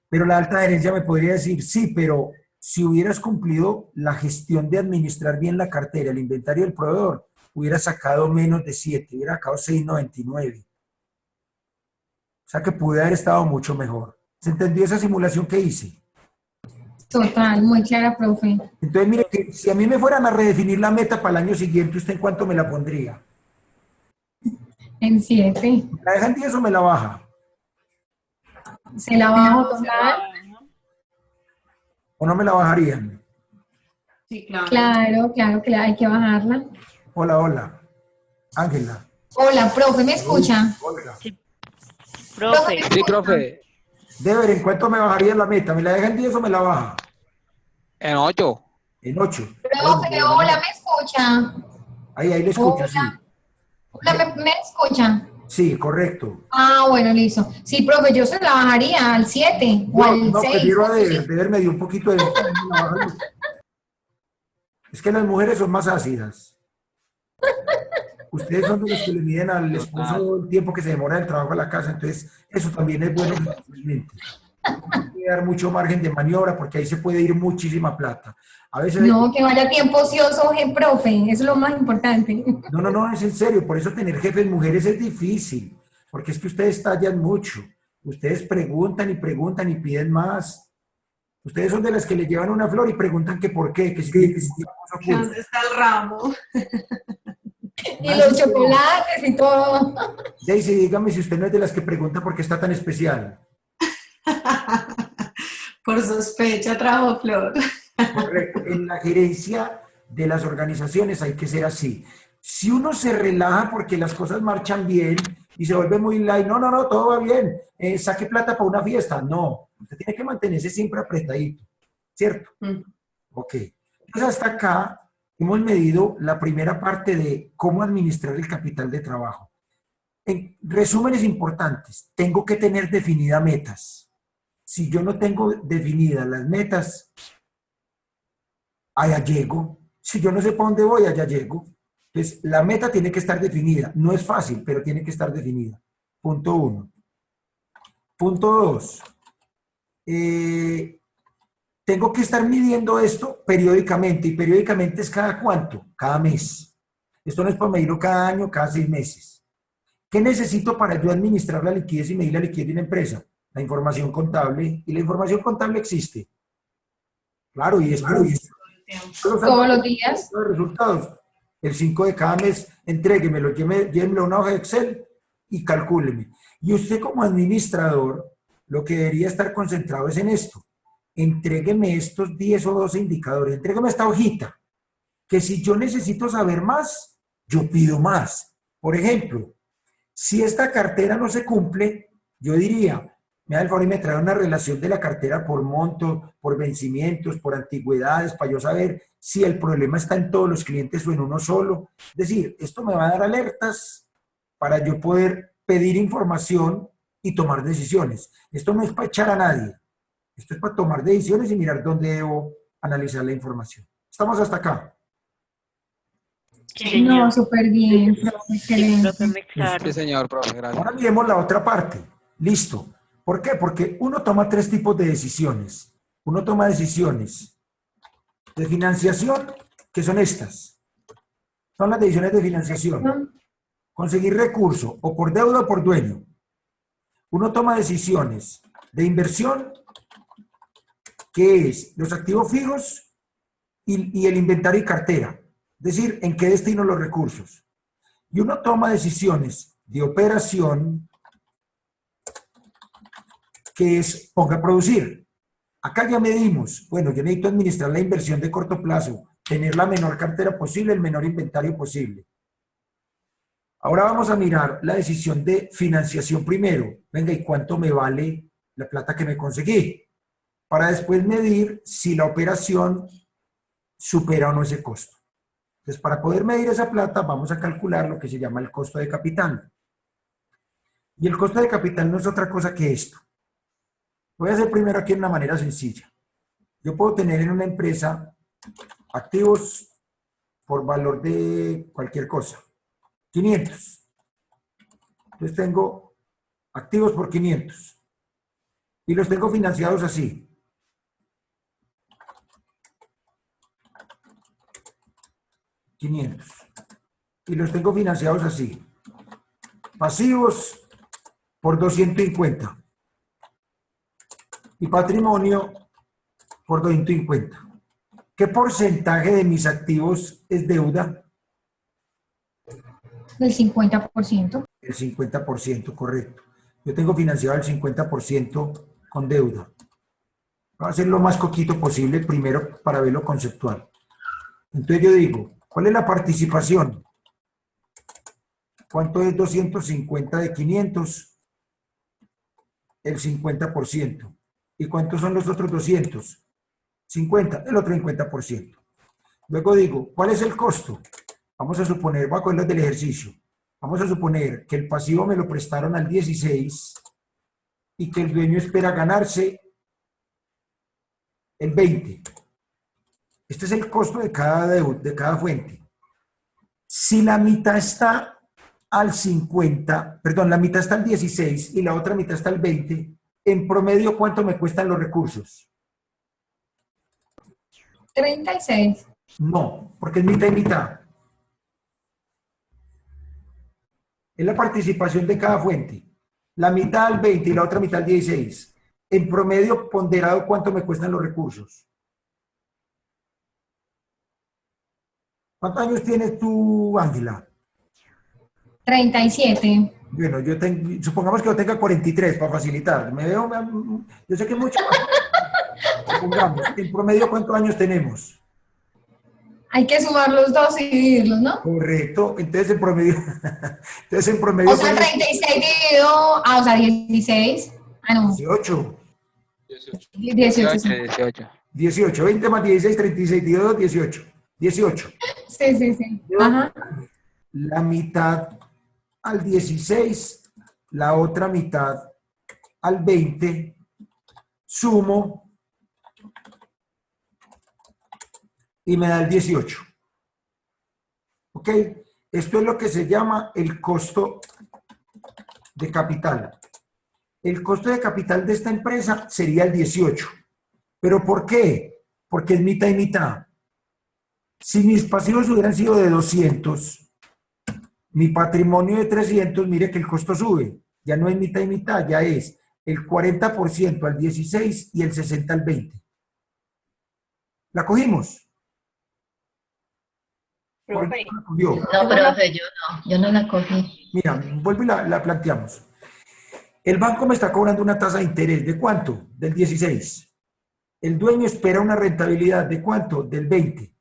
pero la alta gerencia me podría decir, sí, pero si hubieras cumplido la gestión de administrar bien la cartera, el inventario del proveedor, hubiera sacado menos de 7, hubiera sacado 699. O sea que pude haber estado mucho mejor. ¿Se entendió esa simulación que hice? Total, muy clara, profe. Entonces, mire, que si a mí me fueran a redefinir la meta para el año siguiente, ¿usted en cuánto me la pondría? En 7. ¿La deja en 10 o me la baja? Se la bajo total. ¿O no me la bajarían? Sí, claro. Claro, claro que hay que bajarla. Hola, hola. Ángela. Hola, profe, ¿me escucha? Olga. Profe, Sí, profe, Deber, ¿en cuánto me bajaría la meta? ¿Me la deja en 10 o me la baja? en 8. En 8. Profe, hola, ¿me escucha? Ahí le escucho, sí. Hola, ¿me escucha? Sí, correcto. Ah, bueno, listo. Sí, profe, yo se la bajaría al 7 o al No, 6. prefiero a Deber. Deber me dio un poquito de ventaja, me la baja mucho. Es que las mujeres son más ácidas. Ustedes son de los que le miden al esposo el tiempo que se demora el trabajo a la casa, entonces eso también es bueno realmente. Hay que dar mucho margen de maniobra porque ahí se puede ir muchísima plata. A veces hay- No, que vaya tiempo ocioso, profe, eso es lo más importante. No, es en serio, por eso tener jefes mujeres es difícil, porque es que ustedes tallan mucho, ustedes preguntan y piden más. Ustedes son de las que le llevan una flor y preguntan que por qué, que si tiene una cosa oculta. ¿Dónde está el ramo? Y los chocolates y todo. Daisy, dígame si usted no es de las que pregunta por qué está tan especial. Por sospecha trajo flor. Correcto. En la gerencia de las organizaciones hay que ser así. Si uno se relaja porque las cosas marchan bien y se vuelve muy light, no, no, no, todo va bien, saque plata para una fiesta. No, usted tiene que mantenerse siempre apretadito, ¿cierto? Mm. Ok. Entonces hasta acá hemos medido la primera parte de cómo administrar el capital de trabajo. En resúmenes importantes, tengo que tener definidas metas. Si yo no tengo definidas las metas, allá llego. Si yo no sé para dónde voy, allá llego. Entonces, la meta tiene que estar definida. No es fácil, pero tiene que estar definida. Punto 1. Punto 2. Tengo que estar midiendo esto periódicamente. ¿Y periódicamente es cada cuánto? Cada mes. Esto no es para medirlo cada año, cada 6 meses. ¿Qué necesito para yo administrar la liquidez y medir la liquidez de una empresa? La información contable. ¿Y la información contable existe? Claro, y es Todos los días. los resultados. El 5 de cada mes, entréguemelo, llévemelo a una hoja de Excel y calcúleme. Y usted como administrador, lo que debería estar concentrado es en esto. Entrégueme estos 10 o 12 indicadores, entrégueme esta hojita, que si yo necesito saber más, yo pido más. Por ejemplo, si esta cartera no se cumple, yo diría, me da el favor y me trae una relación de la cartera por monto, por vencimientos, por antigüedades, para yo saber si el problema está en todos los clientes o en uno solo. Es decir, esto me va a dar alertas para yo poder pedir información y tomar decisiones. Esto no es para echar a nadie. Esto es para tomar decisiones y mirar dónde debo analizar la información. ¿Estamos hasta acá? Sí, No, señor. súper bien, profe, Sí, excelente. profe, muy claro. Sí, señor, profe, gracias. Ahora miremos la otra parte. Listo. ¿Por qué? Porque uno toma 3 tipos de decisiones. Uno toma decisiones de financiación, que son estas. Son las decisiones de financiación. Conseguir recurso, o por deuda o por dueño. Uno toma decisiones de inversión, que es los activos fijos y el inventario y cartera. Es decir, en qué destino los recursos. Y uno toma decisiones de operación, que es ponga a producir. Acá ya medimos, bueno, yo necesito administrar la inversión de corto plazo, tener la menor cartera posible, el menor inventario posible. Ahora vamos a mirar la decisión de financiación primero. Venga, ¿y cuánto me vale la plata que me conseguí? Para después medir si la operación supera o no ese costo. Entonces, para poder medir esa plata, vamos a calcular lo que se llama el costo de capital. Y el costo de capital no es otra cosa que esto. Voy a hacer primero aquí de una manera sencilla. Yo puedo tener en una empresa activos por valor de cualquier cosa. 500. Entonces tengo activos por 500. Y los tengo financiados así. Y los tengo financiados así. Pasivos por 250. Y patrimonio por 250. ¿Qué porcentaje de mis activos es deuda? Del 50%. El 50%, correcto. Yo tengo financiado el 50% con deuda. Voy a hacer lo más coquito posible primero para ver lo conceptual. Entonces yo digo, ¿cuál es la participación? ¿Cuánto es 250 de 500? El 50%. ¿Y cuántos son los otros 200? 50, el otro 50%. Luego digo, ¿cuál es el costo? Vamos a suponer, voy a coger los del ejercicio. Vamos a suponer que el pasivo me lo prestaron al 16 y que el dueño espera ganarse el 20. Este es el costo de cada fuente. Si la mitad está al 50, perdón, la mitad está al 16 y la otra mitad está al 20, en promedio, ¿cuánto me cuestan los recursos? 36. No, porque es mitad y mitad. Es la participación de cada fuente. La mitad al 20 y la otra mitad al 16. En promedio, ponderado, ¿cuánto me cuestan los recursos? ¿Cuántos años tienes tú, Ángela? 37. Bueno, supongamos que yo tenga 43 para facilitar. Yo sé que es mucho más. Supongamos, en promedio, ¿cuántos años tenemos? Hay que sumar los dos y dividirlos, ¿no? Correcto. Entonces en promedio, entonces en promedio O sea, 36 dividido, o sea, 16. Ah, no, 18. 18, sí. 18. 18. 20 más 16, 36. Dividido 2, 18. 18. Sí, sí, sí. Ajá. La mitad al 16, la otra mitad al 20, sumo y me da el 18. ¿Ok? Esto es lo que se llama el costo de capital. El costo de capital de esta empresa sería el 18. ¿Pero por qué? Porque es mitad y mitad. Si mis pasivos hubieran sido de 200, mi patrimonio de 300, mire que el costo sube. Ya no es mitad y mitad, ya es el 40% al 16 y el 60 al 20. ¿La cogimos? Profe, ¿La cogió? No, profe, yo no la cogí. Mira, vuelvo y la planteamos. El banco me está cobrando una tasa de interés. ¿De cuánto? Del 16. El dueño espera una rentabilidad. ¿De cuánto? Del 20.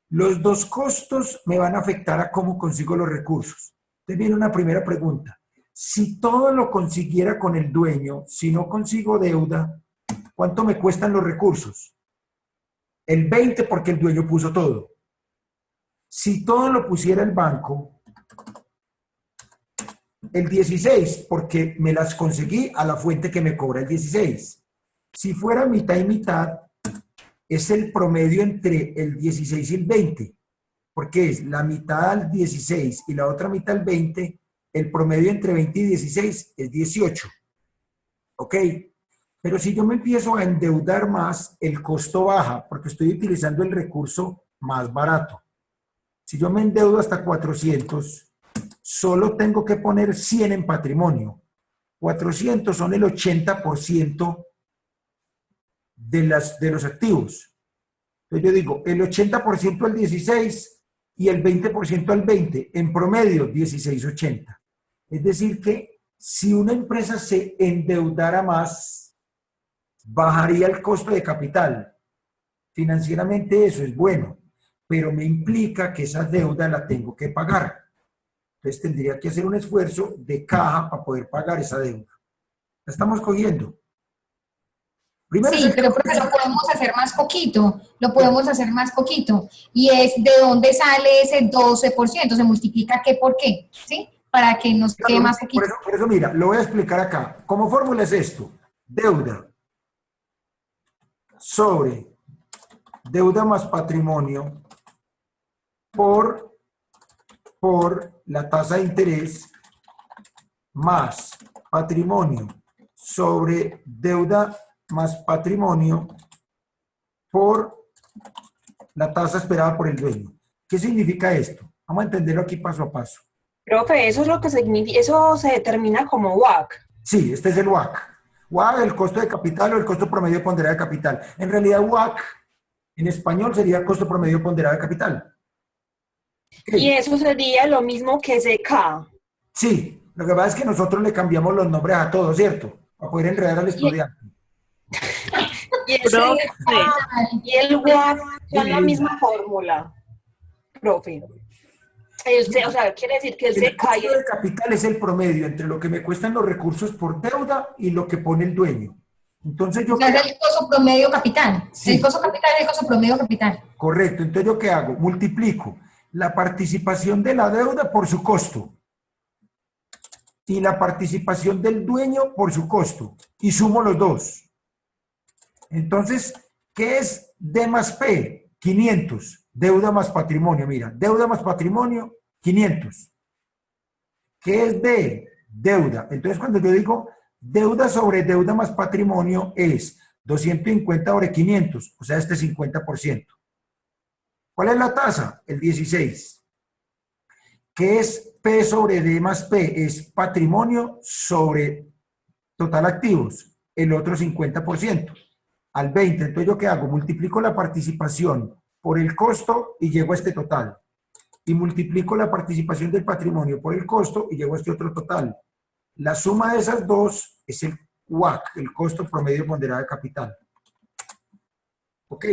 Los dos costos me van a afectar a cómo consigo los recursos. Entonces viene una primera pregunta. Si todo lo consiguiera con el dueño, si no consigo deuda, ¿cuánto me cuestan los recursos? El 20 porque el dueño puso todo. Si todo lo pusiera el banco, el 16 porque me las conseguí a la fuente que me cobra el 16. Si fuera mitad y mitad, es el promedio entre el 16 y el 20, porque es la mitad al 16 y la otra mitad al 20, el promedio entre 20 y 16 es 18. ¿Ok? Pero si yo me empiezo a endeudar más, el costo baja, porque estoy utilizando el recurso más barato. Si yo me endeudo hasta 400, solo tengo que poner 100 en patrimonio. 400 son el 80% de los activos. Entonces yo digo, el 80% al 16 y el 20% al 20, en promedio 16,80. Es decir que si una empresa se endeudara más, bajaría el costo de capital. Financieramente eso es bueno, pero me implica que esa deuda la tengo que pagar. Entonces tendría que hacer un esfuerzo de caja para poder pagar esa deuda. ¿La estamos cogiendo? Primero Sí, pero porque lo podemos hacer más poquito, lo podemos hacer más poquito. Y es de dónde sale ese 12%, se multiplica qué por qué, ¿sí? Para que nos quede más poquito. Por eso, mira, lo voy a explicar acá. ¿Cómo fórmula es esto? Deuda sobre deuda más patrimonio por la tasa de interés más patrimonio sobre deuda más patrimonio por la tasa esperada por el dueño. ¿Qué significa esto? Vamos a entenderlo aquí paso a paso. Profe, eso es lo que significa, eso se determina como WACC. Sí, este es el WACC. WACC, el costo de capital o el costo promedio ponderado de capital. En realidad WACC en español sería costo promedio ponderado de capital. Okay. Y eso sería lo mismo que CK. Sí, lo que pasa es que nosotros le cambiamos los nombres a todos, ¿cierto? Para poder enredar al estudiante. Y el WACC son la misma fórmula, profe. O sea, quiere decir que el CK costo de capital es el promedio entre lo que me cuestan los recursos por deuda y lo que pone el dueño. Entonces yo... O sea, es el costo promedio capital. Sí. El costo capital es el costo promedio capital. Correcto. Entonces yo ¿qué hago? Multiplico la participación de la deuda por su costo y la participación del dueño por su costo y sumo los dos. Entonces, ¿qué es D más P? 500. Deuda más patrimonio. Mira, deuda más patrimonio, 500. ¿Qué es D? Deuda. Entonces, cuando yo digo deuda sobre deuda más patrimonio es 250 sobre 500, o sea, este 50%. ¿Cuál es la tasa? El 16. ¿Qué es P sobre D más P? Es patrimonio sobre total activos, el otro 50%. Al 20, entonces ¿yo qué hago? Multiplico la participación por el costo y llego a este total. Y multiplico la participación del patrimonio por el costo y llego a este otro total. La suma de esas dos es el WACC, el costo promedio ponderado de capital. Ok,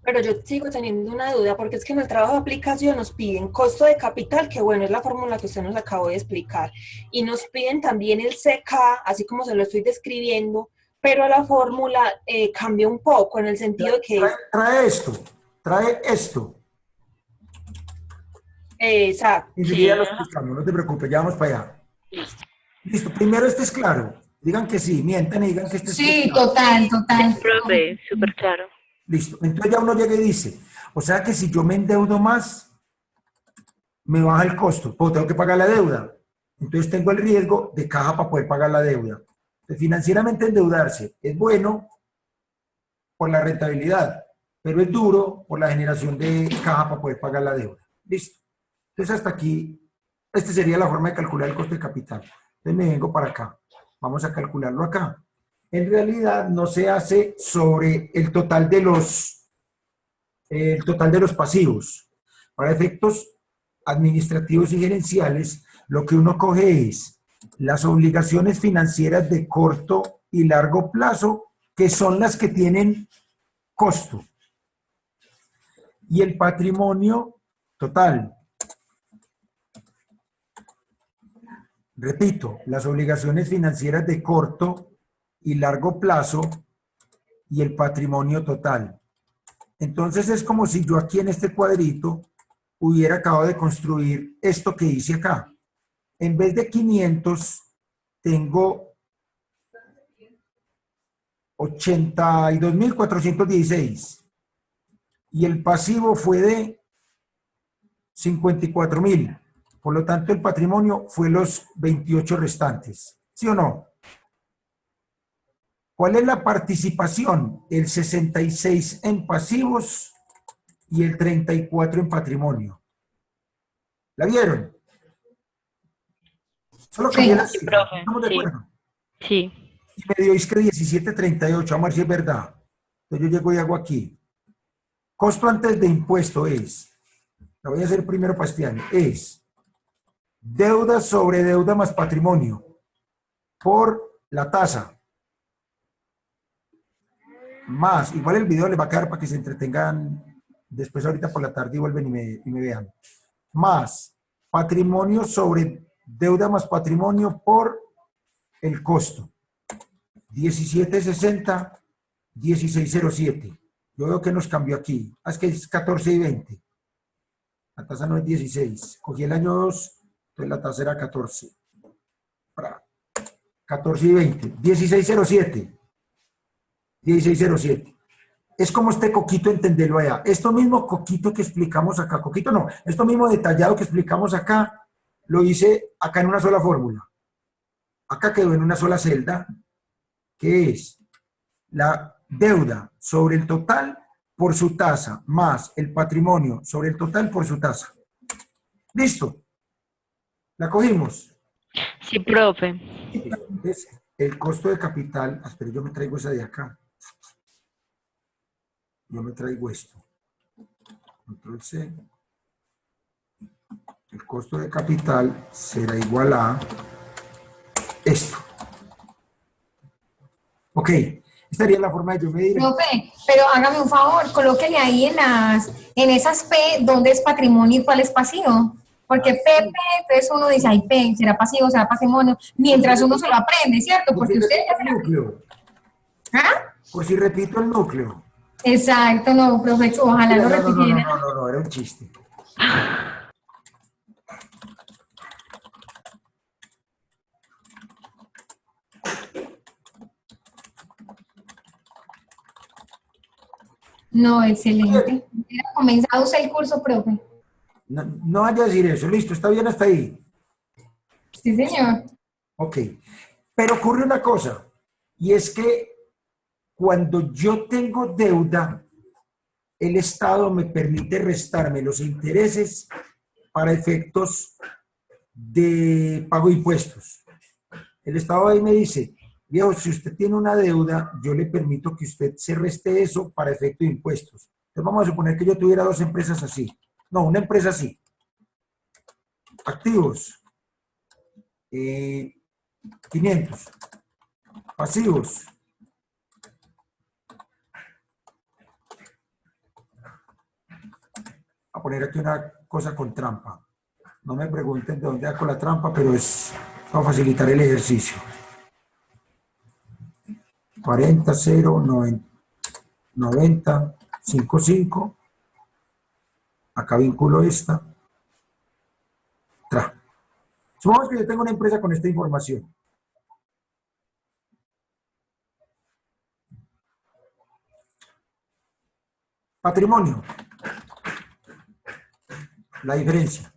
Pero yo sigo teniendo una duda, porque es que en el trabajo de aplicación nos piden costo de capital, que bueno, es la fórmula que usted nos acabó de explicar, y nos piden también el CK, así como se lo estoy describiendo, pero la fórmula cambia un poco en el sentido de que trae esto. exacto. Enseguida lo explicamos, no te preocupes, ya vamos para allá. Listo, primero este es claro. Digan que sí, mientan y digan que este es Sí, claro. total. Profe, súper claro. Listo, entonces ya uno llega y dice, o sea que si yo me endeudo más, me baja el costo, pues tengo que pagar la deuda. Entonces tengo el riesgo de caja para poder pagar la deuda. Entonces, financieramente endeudarse es bueno por la rentabilidad, pero es duro por la generación de caja para poder pagar la deuda. Listo. Entonces hasta aquí, esta sería la forma de calcular el costo de capital. Entonces me vengo para acá. Vamos a calcularlo acá. En realidad no se hace sobre el total de los pasivos. Para efectos administrativos y gerenciales, lo que uno coge es las obligaciones financieras de corto y largo plazo, que son las que tienen costo, y el patrimonio total. Repito, las obligaciones financieras de corto y largo plazo y el patrimonio total. Entonces es como si yo aquí en este cuadrito hubiera acabado de construir esto que hice acá. En vez de 500, tengo 82.416. Y el pasivo fue de 54.000. Por lo tanto, el patrimonio fue los 28 restantes. ¿Sí o no? ¿Cuál es la participación? El 66 en pasivos y el 34 en patrimonio. ¿La vieron? Solo cambié la Sí, cifra. profe, ¿Estamos de sí. acuerdo? Sí. Y me dio que 17.38. Vamos a ver si es verdad. Entonces yo llego y hago aquí. Costo antes de impuesto es, la voy a hacer primero para este año, es deuda sobre deuda más patrimonio por la tasa. Más, igual el video les va a quedar para que se entretengan después ahorita por la tarde y vuelven y me vean. Más patrimonio sobre deuda más patrimonio por el costo. 17.60, 16.07. Yo veo que nos cambió aquí. Es que es 14 y 20. La tasa no es 16. Cogí el año 2, entonces la tasa era 14. 14 y 20. 16.07. 1607. Es como este coquito, entenderlo allá. Esto mismo coquito que explicamos acá, coquito no, esto mismo detallado que explicamos acá, lo hice acá en una sola fórmula. Acá quedó en una sola celda, que es la deuda sobre el total por su tasa, más el patrimonio sobre el total por su tasa. ¿Listo? ¿La cogimos? Sí, profe. Entonces, el costo de capital, espera, yo me traigo esa de acá. Yo me traigo esto. Control C. El costo de capital será igual a esto. Ok. Esta sería la forma de yo medir. Profe, pero hágame un favor, colóquele ahí en esas P, ¿dónde es patrimonio y cuál es pasivo? Porque PP, entonces uno dice, ay, P, será pasivo, será patrimonio, mientras uno se lo aprende, ¿cierto? Por si Porque usted repito ya se el lo... núcleo. ¿Ah? Por si repito el núcleo. Exacto, no, profe, ojalá lo repitiera. No, era un chiste. No, excelente. ¿Ha comenzado usted el curso, profe? No vaya a decir eso. Listo, está bien hasta ahí. Sí, señor. Ok. Pero ocurre una cosa, y es que cuando yo tengo deuda, el Estado me permite restarme los intereses para efectos de pago de impuestos. El Estado ahí me dice, viejo, si usted tiene una deuda, yo le permito que usted se reste eso para efecto de impuestos. Entonces vamos a suponer que yo tuviera dos empresas así. No, una empresa así. Activos. 500. Pasivos. poner aquí una cosa con trampa. No me pregunten de dónde hago la trampa, pero es para facilitar el ejercicio. 40, 0, 90, 5, 5. Acá vinculo esta. Tra. Supongamos que yo tengo una empresa con esta información. Patrimonio. La diferencia.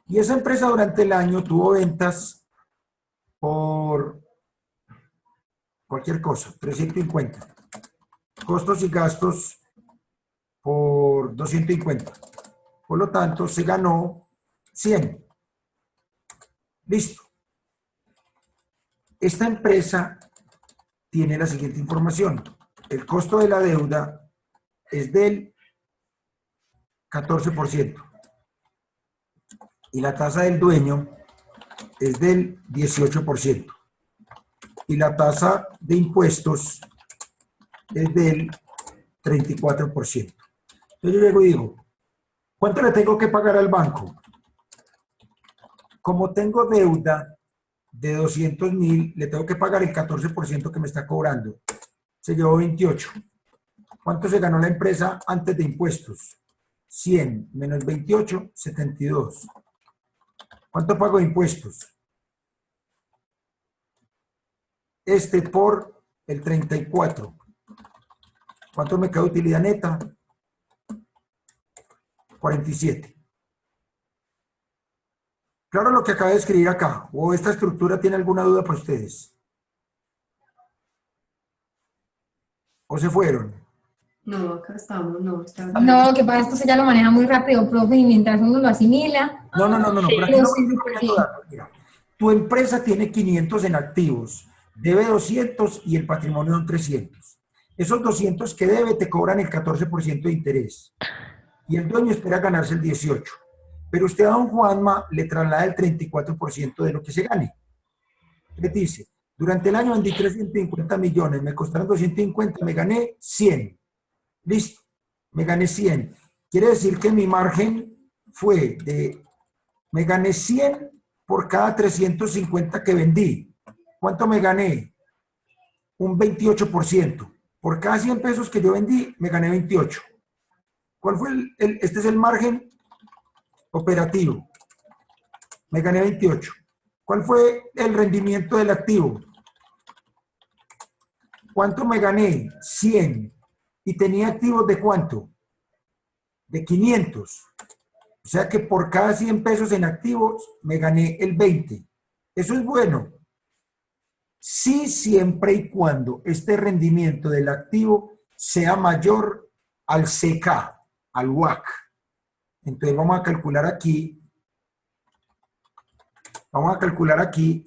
Y esa empresa durante el año tuvo ventas por cualquier cosa, 350. Costos y gastos por 250. Por lo tanto, se ganó 100. Listo. Esta empresa tiene la siguiente información. El costo de la deuda es del 14%. Y la tasa del dueño es del 18%. Y la tasa de impuestos es del 34%. Entonces yo llego y digo, ¿cuánto le tengo que pagar al banco? Como tengo deuda de 200.000, le tengo que pagar el 14% que me está cobrando. Se llevó 28. ¿Cuánto se ganó la empresa antes de impuestos? 100 menos 28, 72. ¿Cuánto pago de impuestos? Este por el 34. ¿Cuánto me queda de utilidad neta? 47. Claro lo que acabo de escribir acá. ¿O esta estructura tiene alguna duda para ustedes? ¿O se fueron? No, acá estamos, no, está bien. No, que para esto se ya lo maneja muy rápido, profe, y mientras uno lo asimila. No. Por aquí Pero no sí, me sí, estoy sí. ayudando. Mira, tu empresa tiene 500 en activos, debe 200 y el patrimonio son 300. Esos 200 que debe te cobran el 14% de interés. Y el dueño espera ganarse el 18%. Pero usted a don Juanma le traslada el 34% de lo que se gane. Le dice, durante el año vendí 350 millones, me costaron 250, me gané 100. Listo, me gané 100. Quiere decir que mi margen fue de, me gané 100 por cada 350 que vendí. ¿Cuánto me gané? Un 28%. Por cada 100 pesos que yo vendí, me gané 28. ¿Cuál fue este es el margen operativo? Me gané 28. ¿Cuál fue el rendimiento del activo? ¿Cuánto me gané? 100. ¿Y tenía activos de cuánto? De 500. O sea que por cada 100 pesos en activos me gané el 20. Eso es bueno. Sí, siempre y cuando este rendimiento del activo sea mayor al CK, al WACC. Entonces vamos a calcular aquí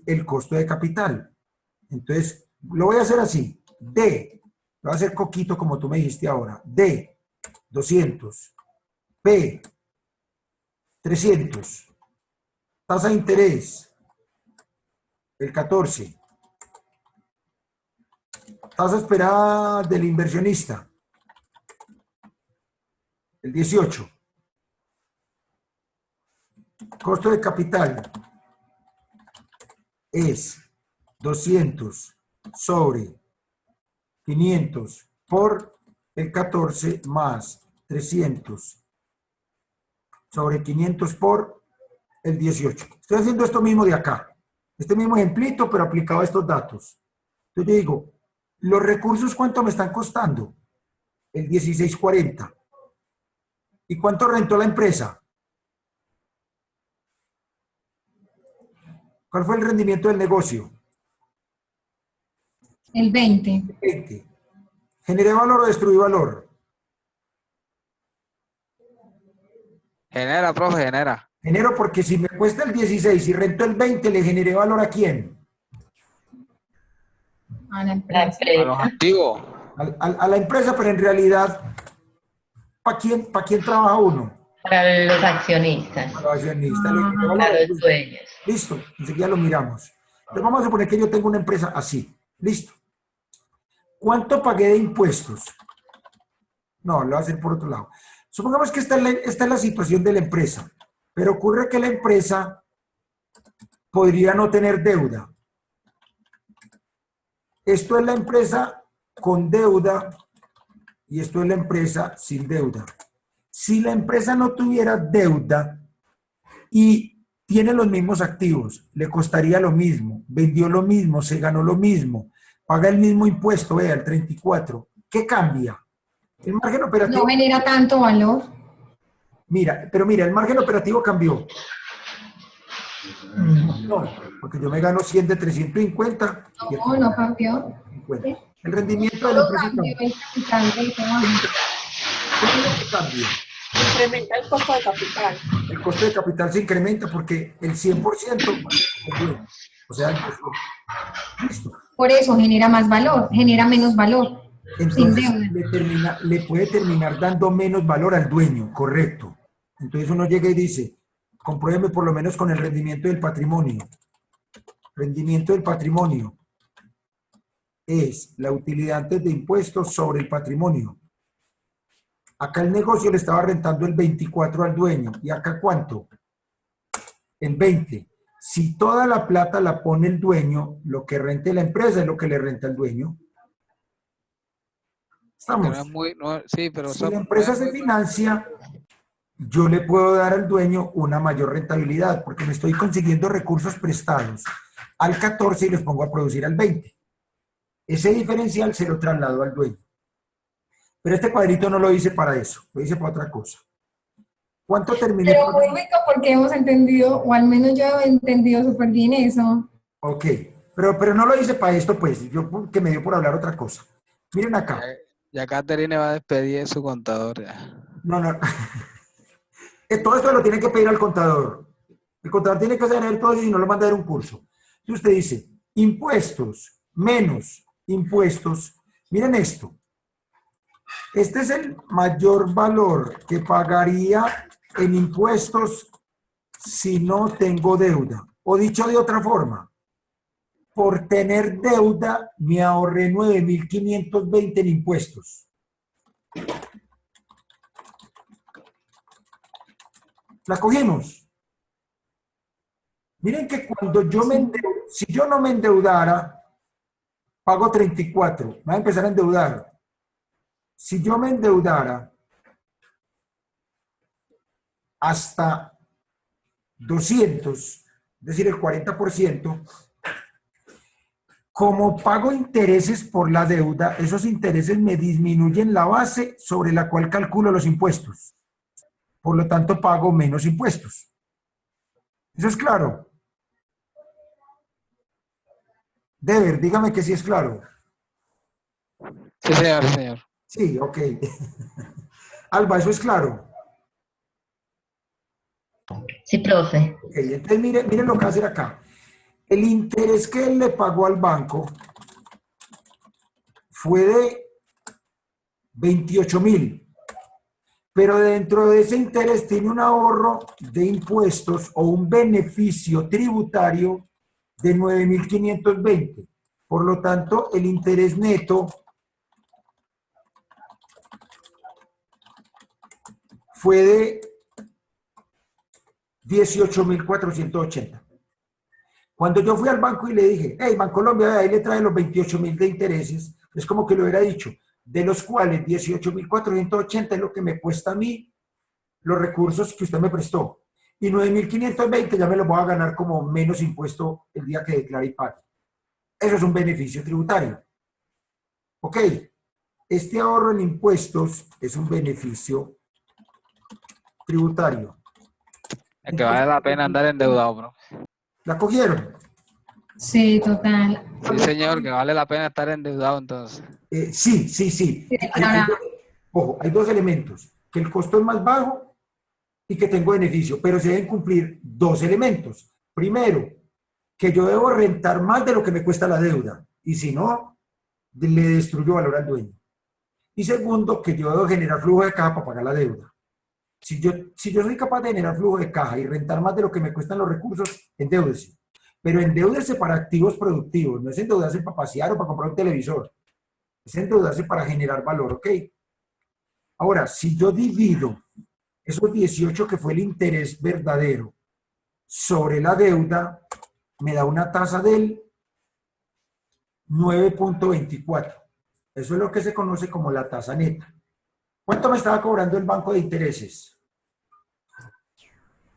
el costo de capital. Entonces lo voy a hacer así. D, lo voy a hacer coquito como tú me dijiste ahora. D, 200. P, 300. Tasa de interés, el 14. Tasa esperada del inversionista, el 18. Costo de capital es 200 sobre 500 por el 14 más 300 sobre 500 por el 18. Estoy haciendo esto mismo de acá. Este mismo ejemplito, pero aplicado a estos datos. Entonces yo digo, ¿los recursos cuánto me están costando? El 16.40. ¿Y cuánto rentó la empresa? ¿Cuál fue el rendimiento del negocio? El 20. 20. ¿Generé valor o destruí valor? Genera, profe, genera. Genero porque si me cuesta el 16 y rento el 20, ¿le generé valor a quién? A la La empresa. A los empresa. activos. A la empresa, pero en realidad, ¿para quién trabaja uno? Para los accionistas, Para los accionistas. Le generé valor. para los dueños. Listo, enseguida lo miramos. Entonces vamos a suponer que yo tengo una empresa así. Listo. ¿Cuánto pagué de impuestos? No, lo voy a hacer por otro lado. Supongamos que esta es la situación de la empresa, pero ocurre que la empresa podría no tener deuda. Esto es la empresa con deuda y esto es la empresa sin deuda. Si la empresa no tuviera deuda y tiene los mismos activos, le costaría lo mismo, vendió lo mismo, se ganó lo mismo, paga el mismo impuesto, vea, el 34. ¿Qué cambia? El margen operativo... No genera tanto valor. Mira, pero mira, el margen operativo cambió. No, porque yo me gano 100 de 350. No, no cambió. 50. El rendimiento de la Solo empresa cambió cambió. el capital de trabajo. ¿Qué es lo que cambia? Incrementa el costo de capital. El costo de capital se incrementa porque el 100% es bueno. O sea, listo. Por eso genera más valor, genera menos valor. Sin Entonces deuda. le puede terminar dando menos valor al dueño, correcto. Entonces uno llega y dice, compruébeme por lo menos con el rendimiento del patrimonio. Rendimiento del patrimonio es la utilidad antes de impuestos sobre el patrimonio. Acá el negocio le estaba rentando el 24 al dueño. ¿Y acá cuánto? El 20. Si toda la plata la pone el dueño, lo que rente la empresa es lo que le renta el dueño. Porque ¿Estamos? no es muy, no, sí, pero Si eso la no empresa es se muy- financia, yo le puedo dar al dueño una mayor rentabilidad porque me estoy consiguiendo recursos prestados al 14 y los pongo a producir al 20. Ese diferencial se lo traslado al dueño. Pero este cuadrito no lo hice para eso, lo hice para otra cosa. ¿Cuánto terminé? Pero muy rico porque hemos entendido, o al menos yo he entendido súper bien eso. Ok, pero no lo hice para esto, pues, yo que me dio por hablar otra cosa. Miren acá. Ya Catherine va a despedir de su contador. Ya. No, no. Todo esto lo tiene que pedir al contador. El contador tiene que saber todo eso y no lo manda a dar un curso. Si usted dice impuestos menos impuestos, miren esto. Este es el mayor valor que pagaría en impuestos si no tengo deuda. O dicho de otra forma, por tener deuda me ahorré 9.520 en impuestos. ¿La cogimos? Miren que cuando yo si yo no me endeudara, pago 34, me voy a empezar a endeudar. Si yo me endeudara hasta 200, es decir, el 40%, como pago intereses por la deuda, esos intereses me disminuyen la base sobre la cual calculo los impuestos. Por lo tanto, pago menos impuestos. ¿Eso es claro? Deber, dígame que sí es claro. Sí, señor, sí, señor. Sí, ok. Alba, ¿eso es claro? Sí, profe. Ok, entonces miren lo que va a hacer acá. El interés que él le pagó al banco fue de 28.000, pero dentro de ese interés tiene un ahorro de impuestos o un beneficio tributario de 9.520. Por lo tanto, el interés neto fue de 18.480. Cuando yo fui al banco y le dije, hey, Bancolombia, ahí le trae los 28.000 de intereses, es como que lo hubiera dicho, de los cuales 18.480 es lo que me cuesta a mí los recursos que usted me prestó. Y 9.520 ya me los voy a ganar como menos impuesto el día que declare y pague. Eso es un beneficio tributario. Ok, este ahorro en impuestos es un beneficio tributario. Es que vale la pena andar endeudado, bro. ¿La cogieron? Sí, total. Sí, señor, que vale la pena estar endeudado entonces. Sí, sí, sí. Ojo, hay dos elementos. Que el costo es más bajo y que tengo beneficio, pero se deben cumplir dos elementos. Primero, que yo debo rentar más de lo que me cuesta la deuda. Y si no, le destruyo valor al dueño. Y segundo, que yo debo generar flujo de caja para pagar la deuda. Si yo soy capaz de generar flujo de caja y rentar más de lo que me cuestan los recursos, endeúdese. Pero endeúdese para activos productivos, no es endeudarse para pasear o para comprar un televisor. Es endeudarse para generar valor, ¿ok? Ahora, si yo divido esos 18 que fue el interés verdadero sobre la deuda, me da una tasa del 9.24. Eso es lo que se conoce como la tasa neta. ¿Cuánto me estaba cobrando el banco de intereses?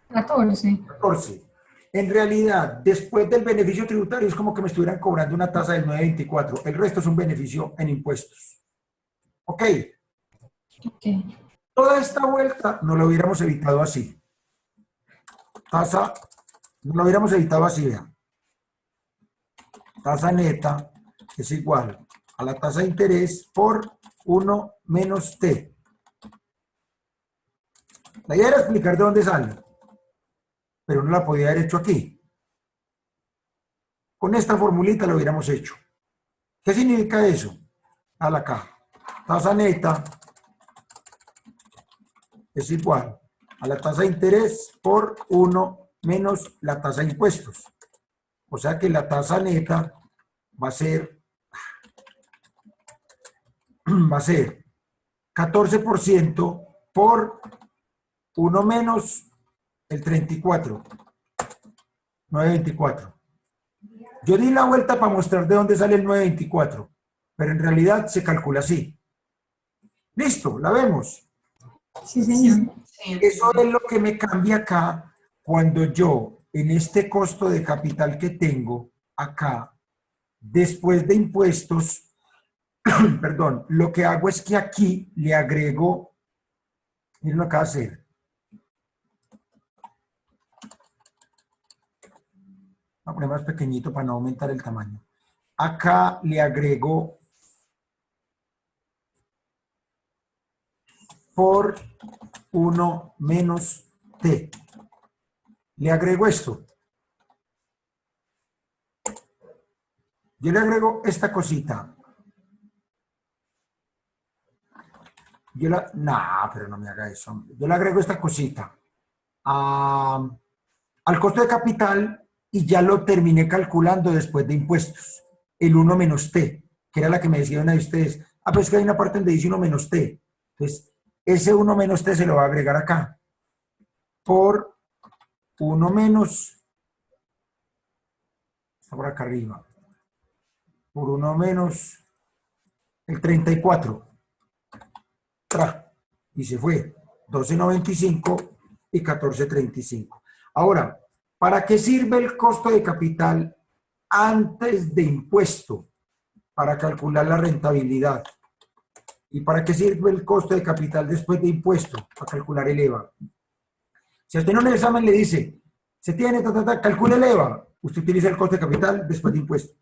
14. 14. En realidad, después del beneficio tributario, es como que me estuvieran cobrando una tasa del 9.24. El resto es un beneficio en impuestos. ¿Ok? Ok. Toda esta vuelta no lo hubiéramos evitado así. Tasa, no lo hubiéramos evitado así, vean. Tasa neta es igual a la tasa de interés por 1 menos T. La idea era explicar de dónde sale, pero no la podía haber hecho aquí. Con esta formulita lo hubiéramos hecho. ¿Qué significa eso? A la K. Tasa neta es igual a la tasa de interés por 1 menos la tasa de impuestos. O sea que la tasa neta va a ser 14% por 1 menos el 34, 9.24. Yo di la vuelta para mostrar de dónde sale el 9.24, pero en realidad se calcula así. Listo, la vemos. Sí, señor. Eso es lo que me cambia acá cuando yo, en este costo de capital que tengo acá, después de impuestos, perdón, lo que hago es que aquí le agrego, miren lo que va a hacer. Voy a poner más pequeñito para no aumentar el tamaño. Acá le agrego por 1 menos T. Le agrego esto. Yo le agrego esta cosita. Pero no me haga eso. Yo le agrego esta cosita al costo de capital y ya lo terminé calculando después de impuestos. El 1 menos T, que era la que me decía una de ustedes. Ah, pues que hay una parte donde dice 1 menos T. Entonces, ese 1 menos T se lo va a agregar acá. Por 1 menos, está por acá arriba, por 1 menos el 34. Y se fue 12.95 y 14.35. Ahora, ¿para qué sirve el costo de capital antes de impuesto? Para calcular la rentabilidad. ¿Y para qué sirve el costo de capital después de impuesto? Para calcular el EVA. Si a usted en un examen le dice, se tiene, calcule el EVA, usted utiliza el costo de capital después de impuesto.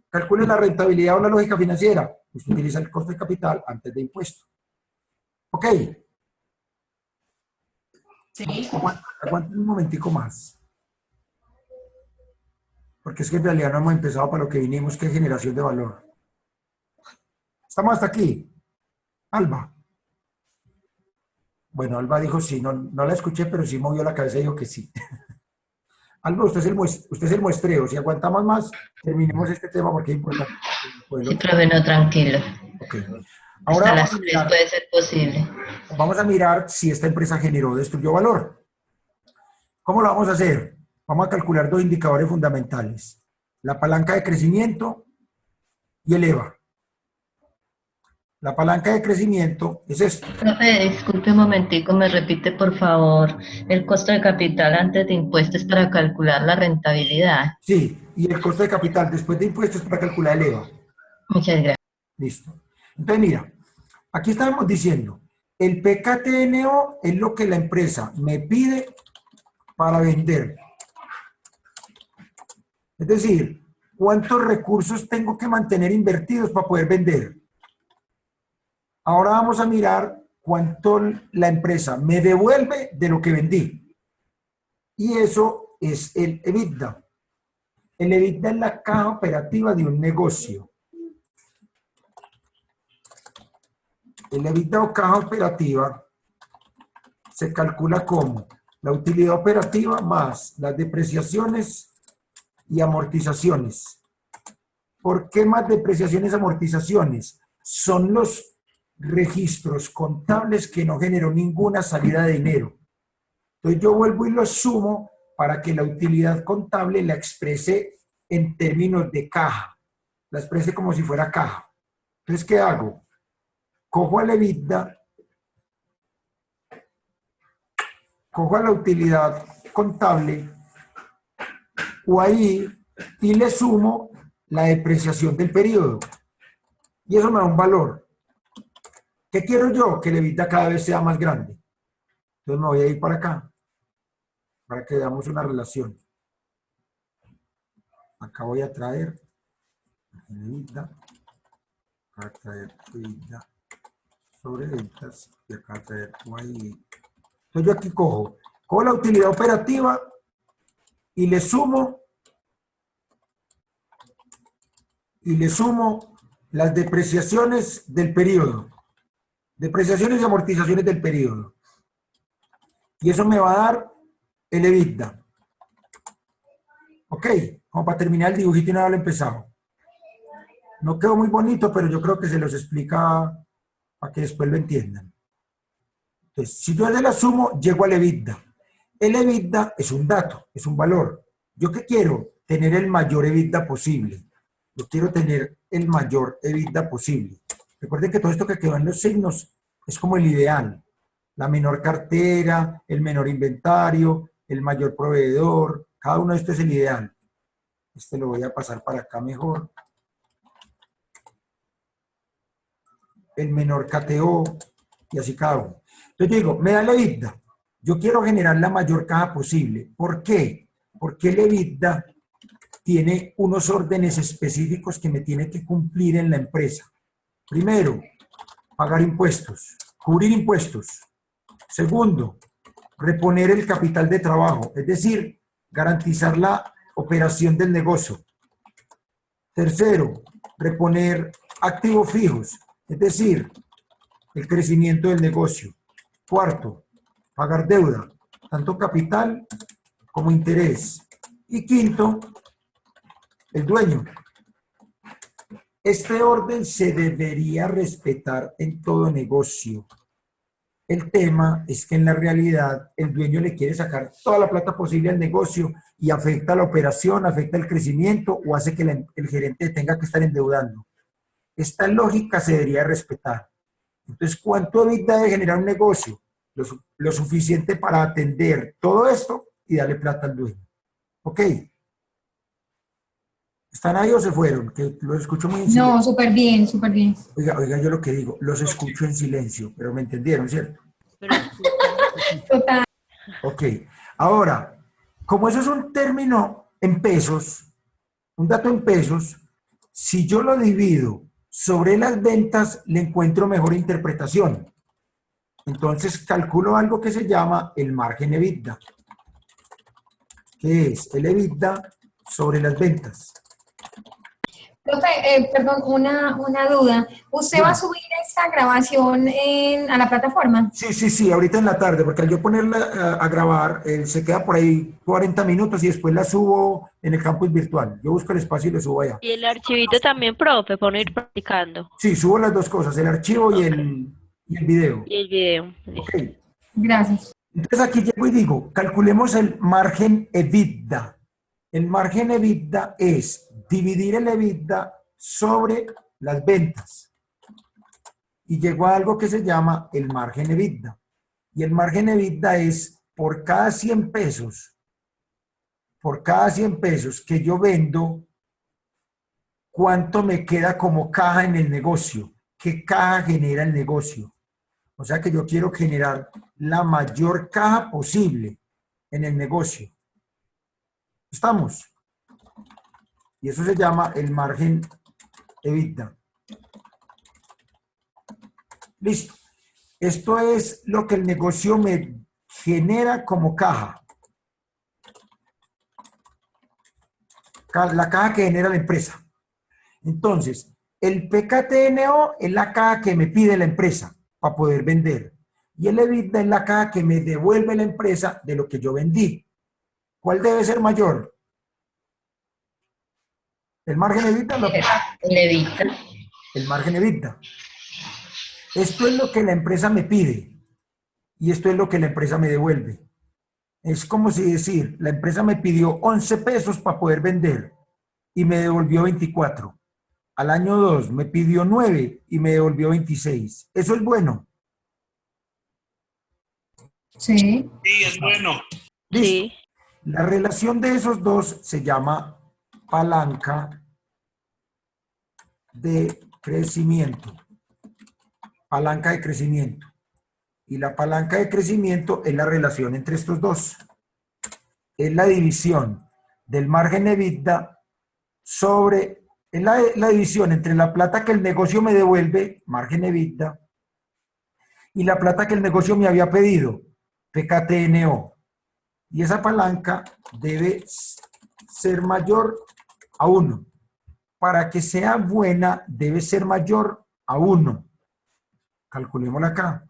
Calcule la rentabilidad o la lógica financiera, usted utiliza el costo de capital antes de impuesto. ¿Ok? Sí. Aguanten un momentico más. Porque es que en realidad no hemos empezado para lo que vinimos, que es generación de valor. ¿Estamos hasta aquí? Alba. Bueno, Alba dijo sí, no la escuché, pero sí movió la cabeza y dijo que sí. Alba, usted es el muestreo. Si aguantamos más, terminemos este tema porque es importante. Sí, profe, no, tranquilo. Okay. Ahora Hasta las 3 puede ser posible. Vamos a mirar si esta empresa generó o destruyó valor. ¿Cómo lo vamos a hacer? Vamos a calcular dos indicadores fundamentales. La palanca de crecimiento y el EVA. La palanca de crecimiento es esto. Profe, disculpe un momentico, me repite por favor el costo de capital antes de impuestos para calcular la rentabilidad. Sí, y el costo de capital después de impuestos para calcular el EVA. Muchas gracias. Listo. Entonces mira, aquí estamos diciendo, el PKTNO es lo que la empresa me pide para vender. Es decir, ¿cuántos recursos tengo que mantener invertidos para poder vender? Ahora vamos a mirar cuánto la empresa me devuelve de lo que vendí. Y eso es el EBITDA. El EBITDA es la caja operativa de un negocio. El EBITDA o caja operativa se calcula como la utilidad operativa más las depreciaciones y amortizaciones. ¿Por qué más depreciaciones y amortizaciones? Son los registros contables que no generó ninguna salida de dinero. Entonces yo vuelvo y los sumo para que la utilidad contable la exprese en términos de caja. La exprese como si fuera caja. Entonces, ¿qué hago? Cojo al EBITDA, cojo a la utilidad contable, UAI, y le sumo la depreciación del periodo. Y eso me da un valor. ¿Qué quiero yo? Que el EBITDA cada vez sea más grande. Entonces me voy a ir para acá, para que veamos una relación. Acá voy a traer el EBITDA, acá a traer EBITDA sobre ventas, y acá a traer UAI. Entonces yo aquí cojo la utilidad operativa y le sumo las depreciaciones del periodo. Depreciaciones y amortizaciones del periodo. Y eso me va a dar el EBITDA. Ok, como para terminar el dibujito y no haberlo empezado. No quedó muy bonito, pero yo creo que se los explica para que después lo entiendan. Entonces, si yo le la sumo, llego al EBITDA. El EBITDA es un dato, es un valor. ¿Yo qué quiero? Tener el mayor EBITDA posible. Yo quiero tener el mayor EBITDA posible. Recuerden que todo esto que quedó en los signos es como el ideal. La menor cartera, el menor inventario, el mayor proveedor. Cada uno de estos es el ideal. Este lo voy a pasar para acá mejor. El menor KTO y así cada uno. Entonces yo digo, me da el EBITDA. Yo quiero generar la mayor caja posible. ¿Por qué? Porque el EBITDA tiene unos órdenes específicos que me tiene que cumplir en la empresa. Primero, pagar impuestos, cubrir impuestos. Segundo, reponer el capital de trabajo, es decir, garantizar la operación del negocio. Tercero, reponer activos fijos, es decir, el crecimiento del negocio. Cuarto, pagar deuda, tanto capital como interés. Y quinto, el dueño. Este orden se debería respetar en todo negocio. El tema es que en la realidad el dueño le quiere sacar toda la plata posible al negocio y afecta la operación, afecta el crecimiento o hace que el gerente tenga que estar endeudando. Esta lógica se debería respetar. Entonces, ¿cuánto EBITDA debe generar un negocio? Lo suficiente para atender todo esto y darle plata al dueño. ¿Ok? ¿Están ahí o se fueron? Que los escucho muy en silencio. No, súper bien, súper bien. Oiga, yo lo que digo, los escucho en silencio, pero me entendieron, ¿cierto? Pero escucha. Total. Ok. Ahora, como eso es un término en pesos, un dato en pesos, si yo lo divido sobre las ventas, le encuentro mejor interpretación. Entonces, calculo algo que se llama el margen EBITDA, que es el EBITDA sobre las ventas. Profe, perdón, una duda. ¿Usted va a subir esta grabación a la plataforma? Sí, ahorita en la tarde, porque al yo ponerla a grabar, se queda por ahí 40 minutos y después la subo en el campus virtual. Yo busco el espacio y lo subo allá. Y el archivito también, profe, para no ir practicando. Sí, subo las dos cosas, el archivo y el video. Y el video. Listo. Ok. Gracias. Entonces aquí llego y digo, calculemos el margen EBITDA. El margen EBITDA es dividir el EBITDA sobre las ventas. Y llego a algo que se llama el margen EBITDA. Y el margen EBITDA es por cada 100 pesos, que yo vendo, ¿cuánto me queda como caja en el negocio? ¿Qué caja genera el negocio? O sea que yo quiero generar la mayor caja posible en el negocio. ¿Estamos? Y eso se llama el margen EBITDA. Listo. Esto es lo que el negocio me genera como caja. La caja que genera la empresa. Entonces, el PKTNO es la caja que me pide la empresa para poder vender. Y el EBITDA es la caja que me devuelve la empresa de lo que yo vendí. ¿Cuál debe ser mayor? ¿El margen EBITDA? El EBITDA. El margen EBITDA. Esto es lo que la empresa me pide y esto es lo que la empresa me devuelve. Es como si decir, la empresa me pidió 11 pesos para poder vender y me devolvió 24. Al año 2 me pidió 9 y me devolvió 26. Eso es bueno. Sí. Sí, es bueno. ¿Listo? Sí. La relación de esos dos se llama palanca de crecimiento. Palanca de crecimiento. Y la palanca de crecimiento es la relación entre estos dos. Es la división del margen EBITDA sobre, es la división entre la plata que el negocio me devuelve, margen EBITDA, y la plata que el negocio me había pedido, PKTNO. Y esa palanca debe ser mayor a 1. Para que sea buena, debe ser mayor a 1. Calculémosla acá.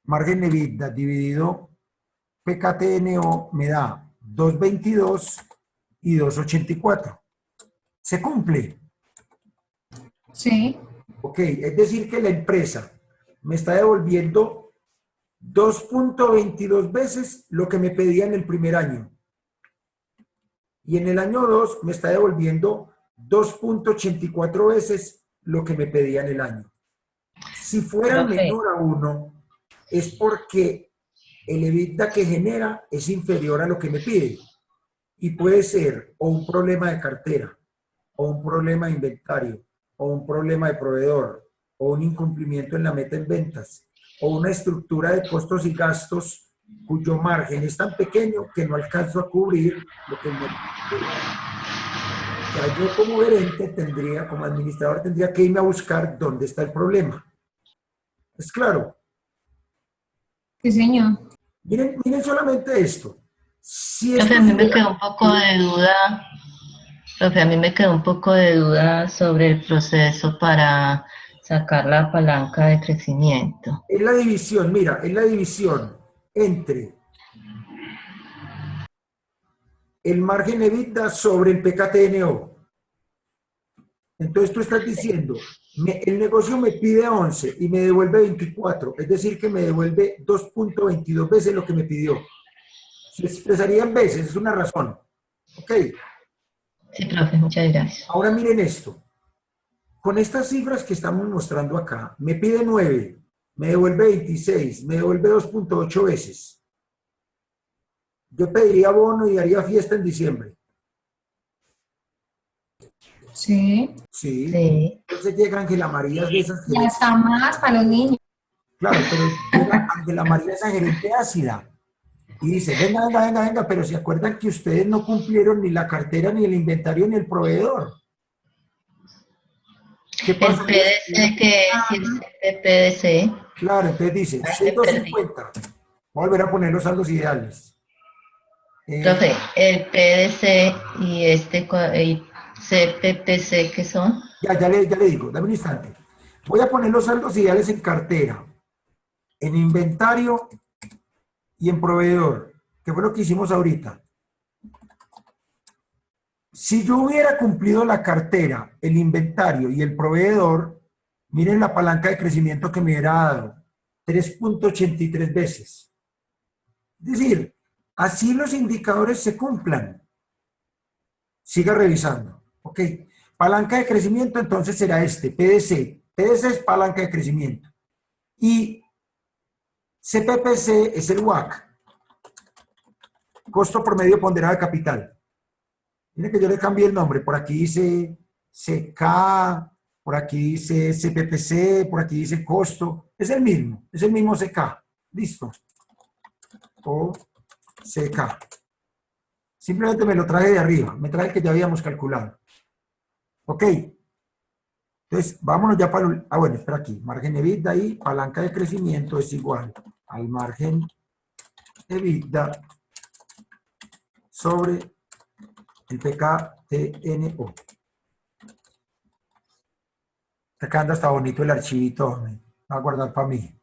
Margen EBITDA dividido PKTNO me da 2.22 y 2.84. ¿Se cumple? Sí. Ok, es decir que la empresa me está devolviendo 2.22 veces lo que me pedía en el primer año. Y en el año 2 me está devolviendo 2.84 veces lo que me pedía en el año. Si fuera Profe. menor a 1, es porque el EBITDA que genera es inferior a lo que me pide. Y puede ser o un problema de cartera, o un problema de inventario, o un problema de proveedor, o un incumplimiento en la meta en ventas, o una estructura de costos y gastos cuyo margen es tan pequeño que no alcanzo a cubrir lo que me... Ya yo como gerente tendría, como administrador, tendría que irme a buscar dónde está el problema. ¿Es claro? Sí, señor. Miren solamente esto. Si Profe, esto a mí me fuera- quedó un poco de duda. Profe, a mí me quedó un poco de duda sobre el proceso para sacar la palanca de crecimiento. es la división, mira, es la división entre el margen EBITDA sobre el PKTNO. Entonces tú estás diciendo, el negocio me pide 11 y me devuelve 24, es decir, que me devuelve 2.22 veces lo que me pidió. Se expresaría en veces, es una razón. Ok, Sí, profe, muchas gracias. ahora miren esto. Con estas cifras que estamos mostrando acá, me pide 9, me devuelve 26, me devuelve 2.8 veces. Yo pediría bono y haría fiesta en diciembre. Sí. Sí. Sí. Entonces llega Ángela María de esas Ya gerentes. está más para los niños. Claro, pero llega Ángela María esa gerente ácida y dice, venga, venga, venga, venga, pero se acuerdan que ustedes no cumplieron ni la cartera, ni el inventario, ni el proveedor. ¿Qué El pasa? PDC, ¿qué es? ¿Y el PDC? Claro, entonces dice, Ay, me perdí. 6.250. Voy a volver a poner los saldos ideales. Profe, el PDC y y CPPC, ¿qué son? Ya le digo, dame un instante. Voy a poner los saldos ideales en cartera, en inventario y en proveedor, que fue lo que hicimos ahorita. Si yo hubiera cumplido la cartera, el inventario y el proveedor, miren la palanca de crecimiento que me hubiera dado, 3.83 veces. Es decir, así los indicadores se cumplan. Siga revisando. Ok. Palanca de crecimiento entonces será este, PDC. PDC es palanca de crecimiento. Y CPPC es el WACC. Costo promedio ponderado de capital. Miren que yo le cambié el nombre. Por aquí dice CK, por aquí dice CPPC, por aquí dice costo. Es el mismo CK. Listo. O CK. Simplemente me lo traje de arriba. Me traje el que ya habíamos calculado. Ok. Entonces, vámonos ya para... bueno, espera aquí. Margen EBITDA y palanca de crecimiento es igual al margen EBITDA sobre el PKTNO. Acá anda hasta bonito el archivito. Me va a guardar para mí.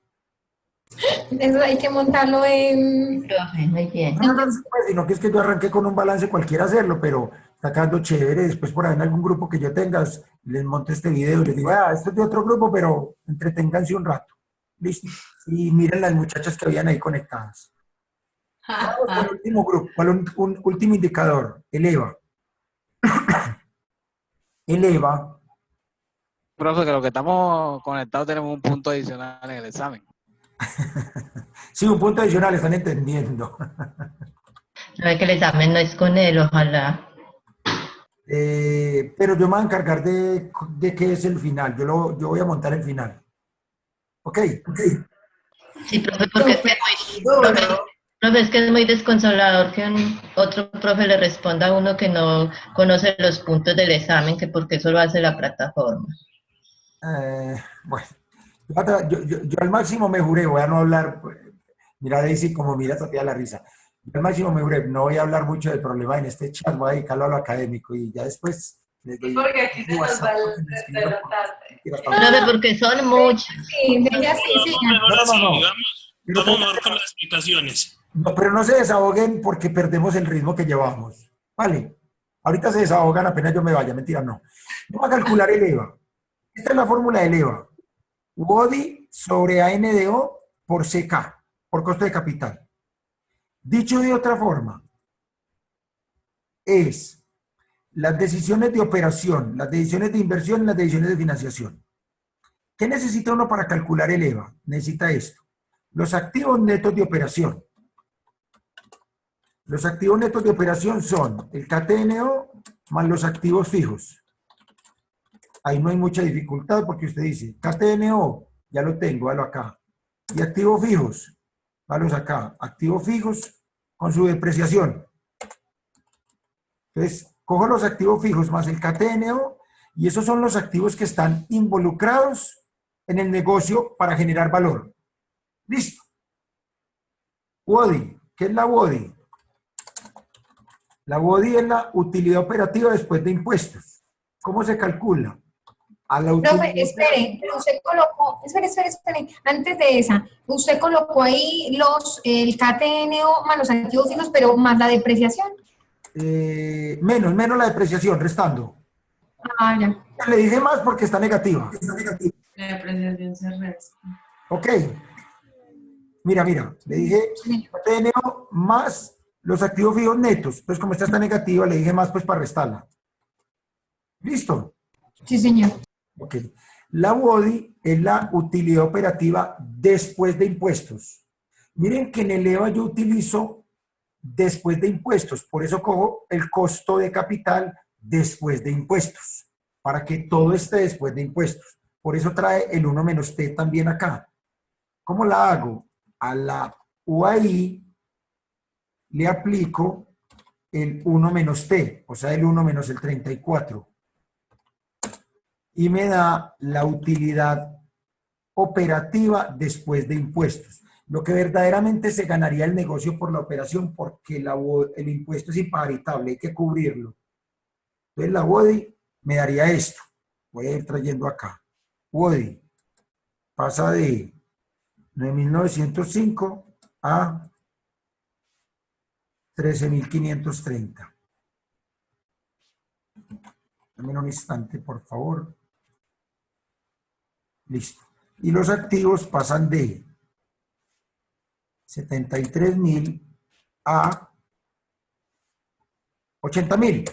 Eso hay que montarlo en... Profe, muy bien. No, sino que es que yo arranqué con un balance cualquiera hacerlo, pero está quedando chévere. Después por ahí en algún grupo que yo tenga, les monto este video y les digo, ah, esto es de otro grupo, pero entreténganse un rato. Listo. Y miren las muchachas que habían ahí conectadas. Vamos con el último grupo, con un último indicador, el EVA. El EVA, Profe, que los que estamos conectados tenemos un punto adicional en el examen. sí, un punto adicional, están entendiendo. No es que el examen no es con él, ojalá. Pero yo me voy a encargar de qué es el final. Yo voy a montar el final. ¿Ok? Sí, profe, porque es que profe, es que es muy desconsolador que otro profe le responda a uno que no conoce los puntos del examen, que porque eso lo hace la plataforma. Bueno, yo al máximo me juré, voy a no hablar, mira Daisy como mira todavía la risa. Yo al máximo me juré, no voy a hablar mucho del problema en este chat, voy a dedicarlo a lo académico y ya después les doy. Porque aquí se nos va el de la tarde. Profe, porque son muchos. Sí, venga, sí, sí. Mejor así, No. digamos, Pero vamos mejor con las explicaciones. No, pero no se desahoguen porque perdemos el ritmo que llevamos. Vale. Ahorita se desahogan apenas yo me vaya. Mentira, no. Vamos a calcular el EVA. Esta es la fórmula del EVA. WODI sobre ANDO por CK, por costo de capital. Dicho de otra forma, es las decisiones de operación, las decisiones de inversión y las decisiones de financiación. ¿Qué necesita uno para calcular el EVA? Necesita esto. Los activos netos de operación. Los activos netos de operación son el KTNO más los activos fijos. Ahí no hay mucha dificultad porque usted dice, KTNO, ya lo tengo, hágalo acá. Y activos fijos, hágalos acá. Activos fijos con su depreciación. Entonces, cojo los activos fijos más el KTNO y esos son los activos que están involucrados en el negocio para generar valor. Listo. WODI. ¿Qué es la WODI? La WODI es la utilidad operativa después de impuestos. ¿Cómo se calcula? A la Profe, espere, pero usted colocó, espere, antes de esa, usted colocó ahí el KTNO más los activos fijos, pero más la depreciación. Menos la depreciación, restando. Ah, ya. Le dije más porque está negativa. La depreciación se resta. Ok. Mira, le dije KTNO más los activos fijos netos. Pues como esta está negativa, le dije más pues para restarla. ¿Listo? Sí, señor. Ok. La WODI es la utilidad operativa después de impuestos. Miren que en el EVA yo utilizo después de impuestos. Por eso cojo el costo de capital después de impuestos. Para que todo esté después de impuestos. Por eso trae el 1 menos T también acá. ¿Cómo la hago? A la UAI le aplico el 1 menos T, o sea, el 1 menos el 34. Y me da la utilidad operativa después de impuestos. Lo que verdaderamente se ganaría el negocio por la operación, porque el impuesto es imparitable, hay que cubrirlo. Entonces la WODI me daría esto. Voy a ir trayendo acá. WODI pasa de 9.905 a 13.530. Dame un instante, por favor. Listo. Y los activos pasan de 73.000 a 80.000.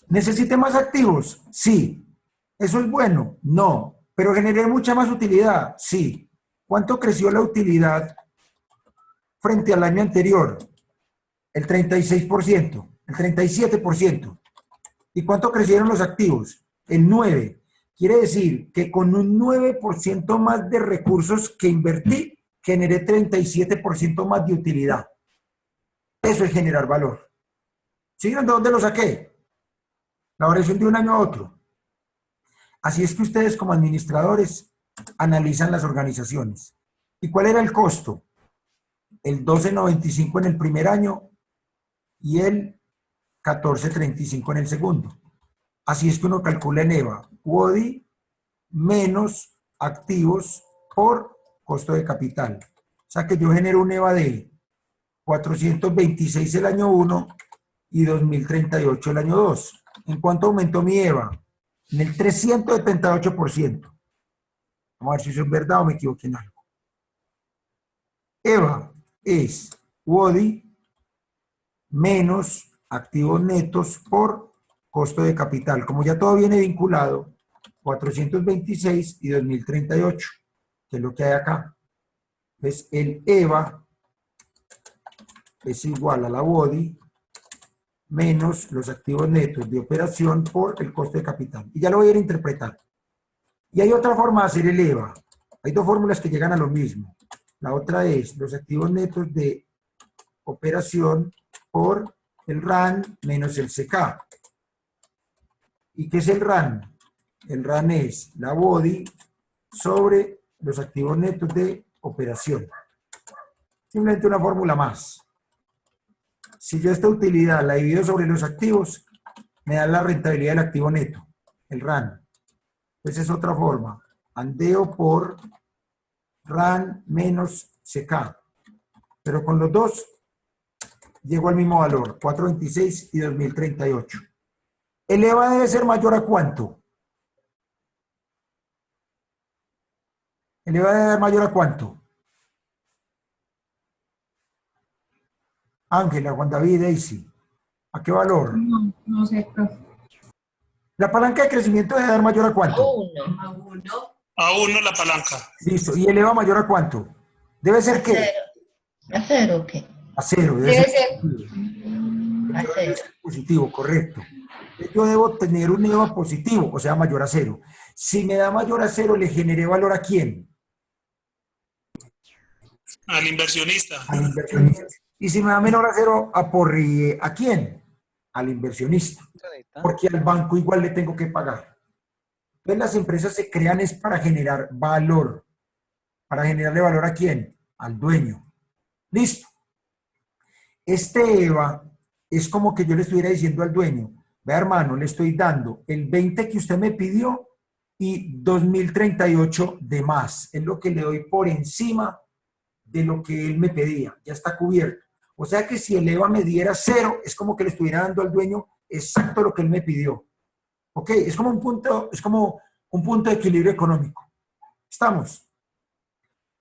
¿Necesite más activos? Sí. ¿Eso es bueno? No. ¿Pero generé mucha más utilidad? Sí. ¿Cuánto creció la utilidad frente al año anterior? El 36%, el 37%. ¿Y cuánto crecieron los activos? El 9%. Quiere decir que con un 9% más de recursos que invertí, generé 37% más de utilidad. Eso es generar valor. ¿Sí? ¿De dónde lo saqué? La variación de un año a otro. Así es que ustedes como administradores analizan las organizaciones. ¿Y cuál era el costo? El 12.95 en el primer año y el 14.35 en el segundo. Así es que uno calcula en EVA, WODI menos activos por costo de capital. O sea que yo genero un EVA de 426 el año 1 y 2038 el año 2. ¿En cuánto aumentó mi EVA? En el 378%. Vamos a ver si eso es verdad o me equivoqué en algo. EVA es WODI menos activos netos por costo de capital. Como ya todo viene vinculado, 426 y 2038, que es lo que hay acá. Entonces, el EVA es igual a la WODI menos los activos netos de operación por el costo de capital. Y ya lo voy a ir a interpretar. Y hay otra forma de hacer el EVA. Hay dos fórmulas que llegan a lo mismo. La otra es los activos netos de operación por el RAN menos el CK. ¿Y qué es el RAN? El RAN es la WODI sobre los activos netos de operación. Simplemente una fórmula más. Si yo esta utilidad la divido sobre los activos, me da la rentabilidad del activo neto, el RAN. Esa es otra forma. Andeo por RAN menos CK. Pero con los dos, llego al mismo valor, 426 y 2038. ¿El EVA debe ser mayor a cuánto? ¿El EVA debe ser mayor a cuánto? Ángela, Juan David, Daisy. ¿A qué valor? No, no sé, profe. La palanca de crecimiento debe dar mayor a cuánto? Uno. A 1. A 1 la palanca. Listo. ¿Y el EVA mayor a cuánto? ¿Debe ser qué? ¿A cero o qué? A cero. Debe ser. A Debe cero. ser positivo, correcto. Yo debo tener un EVA positivo, o sea, mayor a cero. Si me da mayor a cero, ¿le generé valor a quién? Al inversionista. Al inversionista. Y si me da menor a cero, aporrié ¿a quién? Al inversionista. Porque al banco igual le tengo que pagar. Entonces las empresas se crean es para generar valor. ¿Para generarle valor a quién? Al dueño. Listo. Este EVA es como que yo le estuviera diciendo al dueño, vea hermano, le estoy dando el 20 que usted me pidió y 2038 de más. Es lo que le doy por encima de lo que él me pedía. Ya está cubierto. O sea que si el EVA me diera cero, es como que le estuviera dando al dueño exacto lo que él me pidió. ¿Ok? Es como un punto de equilibrio económico. ¿Estamos?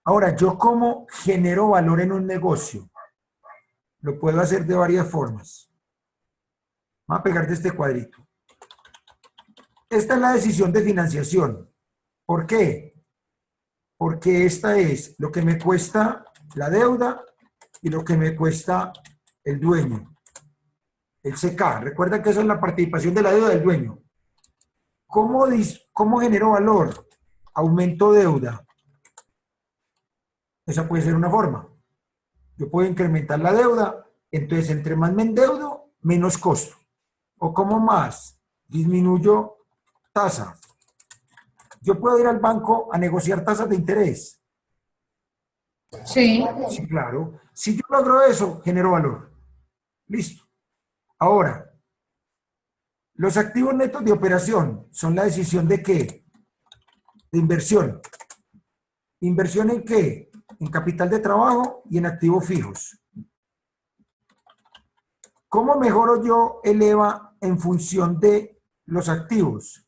Ahora, ¿yo cómo genero valor en un negocio? Lo puedo hacer de varias formas. Voy a pegar de este cuadrito. Esta es la decisión de financiación. ¿Por qué? Porque esta es lo que me cuesta la deuda y lo que me cuesta el dueño. El CK. Recuerda que esa es la participación de la deuda del dueño. ¿Cómo genero valor? Aumento deuda. Esa puede ser una forma. Yo puedo incrementar la deuda, entonces entre más me endeudo, menos costo. ¿O cómo más? Disminuyo tasa. Yo puedo ir al banco a negociar tasas de interés. Sí. Sí, claro. Si yo logro eso, genero valor. Listo. Ahora, los activos netos de operación son la decisión de qué? De inversión. ¿Inversión en qué? En capital de trabajo y en activos fijos. ¿Cómo mejoro yo el EVA en función de los activos?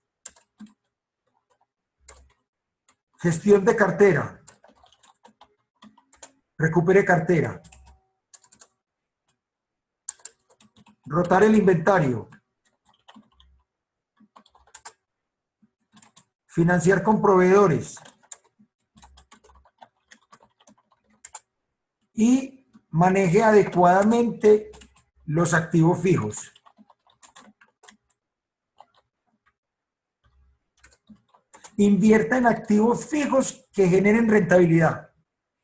Gestión de cartera. Recupere cartera. Rotar el inventario. Financiar con proveedores. Y maneje adecuadamente los activos fijos. Invierta en activos fijos que generen rentabilidad.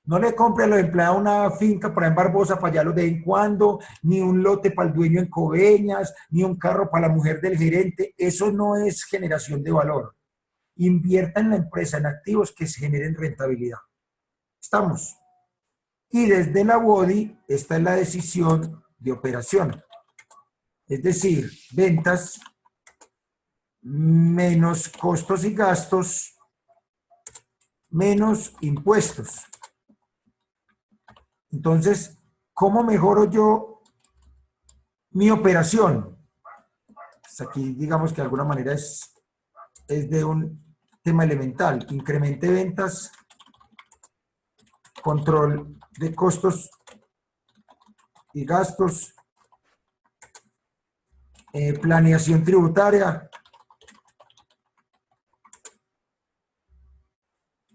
No le compre a los empleados una finca para en Barbosa para allá de vez en cuando, ni un lote para el dueño en Coveñas, ni un carro para la mujer del gerente. Eso no es generación de valor. Invierta en la empresa en activos que se generen rentabilidad. ¿Estamos? Y desde la WODI, esta es la decisión de operación. Es decir, ventas menos costos y gastos menos impuestos. Entonces, ¿cómo mejoro yo Mi operación, pues aquí digamos que de alguna manera es de un tema elemental, incremente ventas, control de costos y gastos, planeación tributaria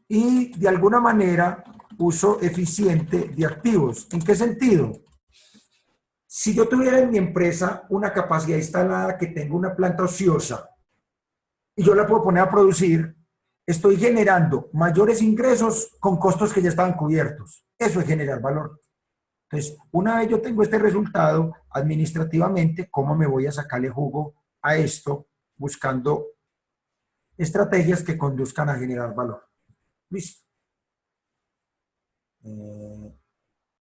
y de alguna manera uso eficiente de activos. ¿En qué sentido? Si yo tuviera en mi empresa una capacidad instalada que tengo una planta ociosa y yo la puedo poner a producir, estoy generando mayores ingresos con costos que ya estaban cubiertos. Eso es generar valor. Entonces, una vez yo tengo este resultado, administrativamente, ¿cómo me voy a sacarle jugo a esto? Buscando estrategias que conduzcan a generar valor. Listo.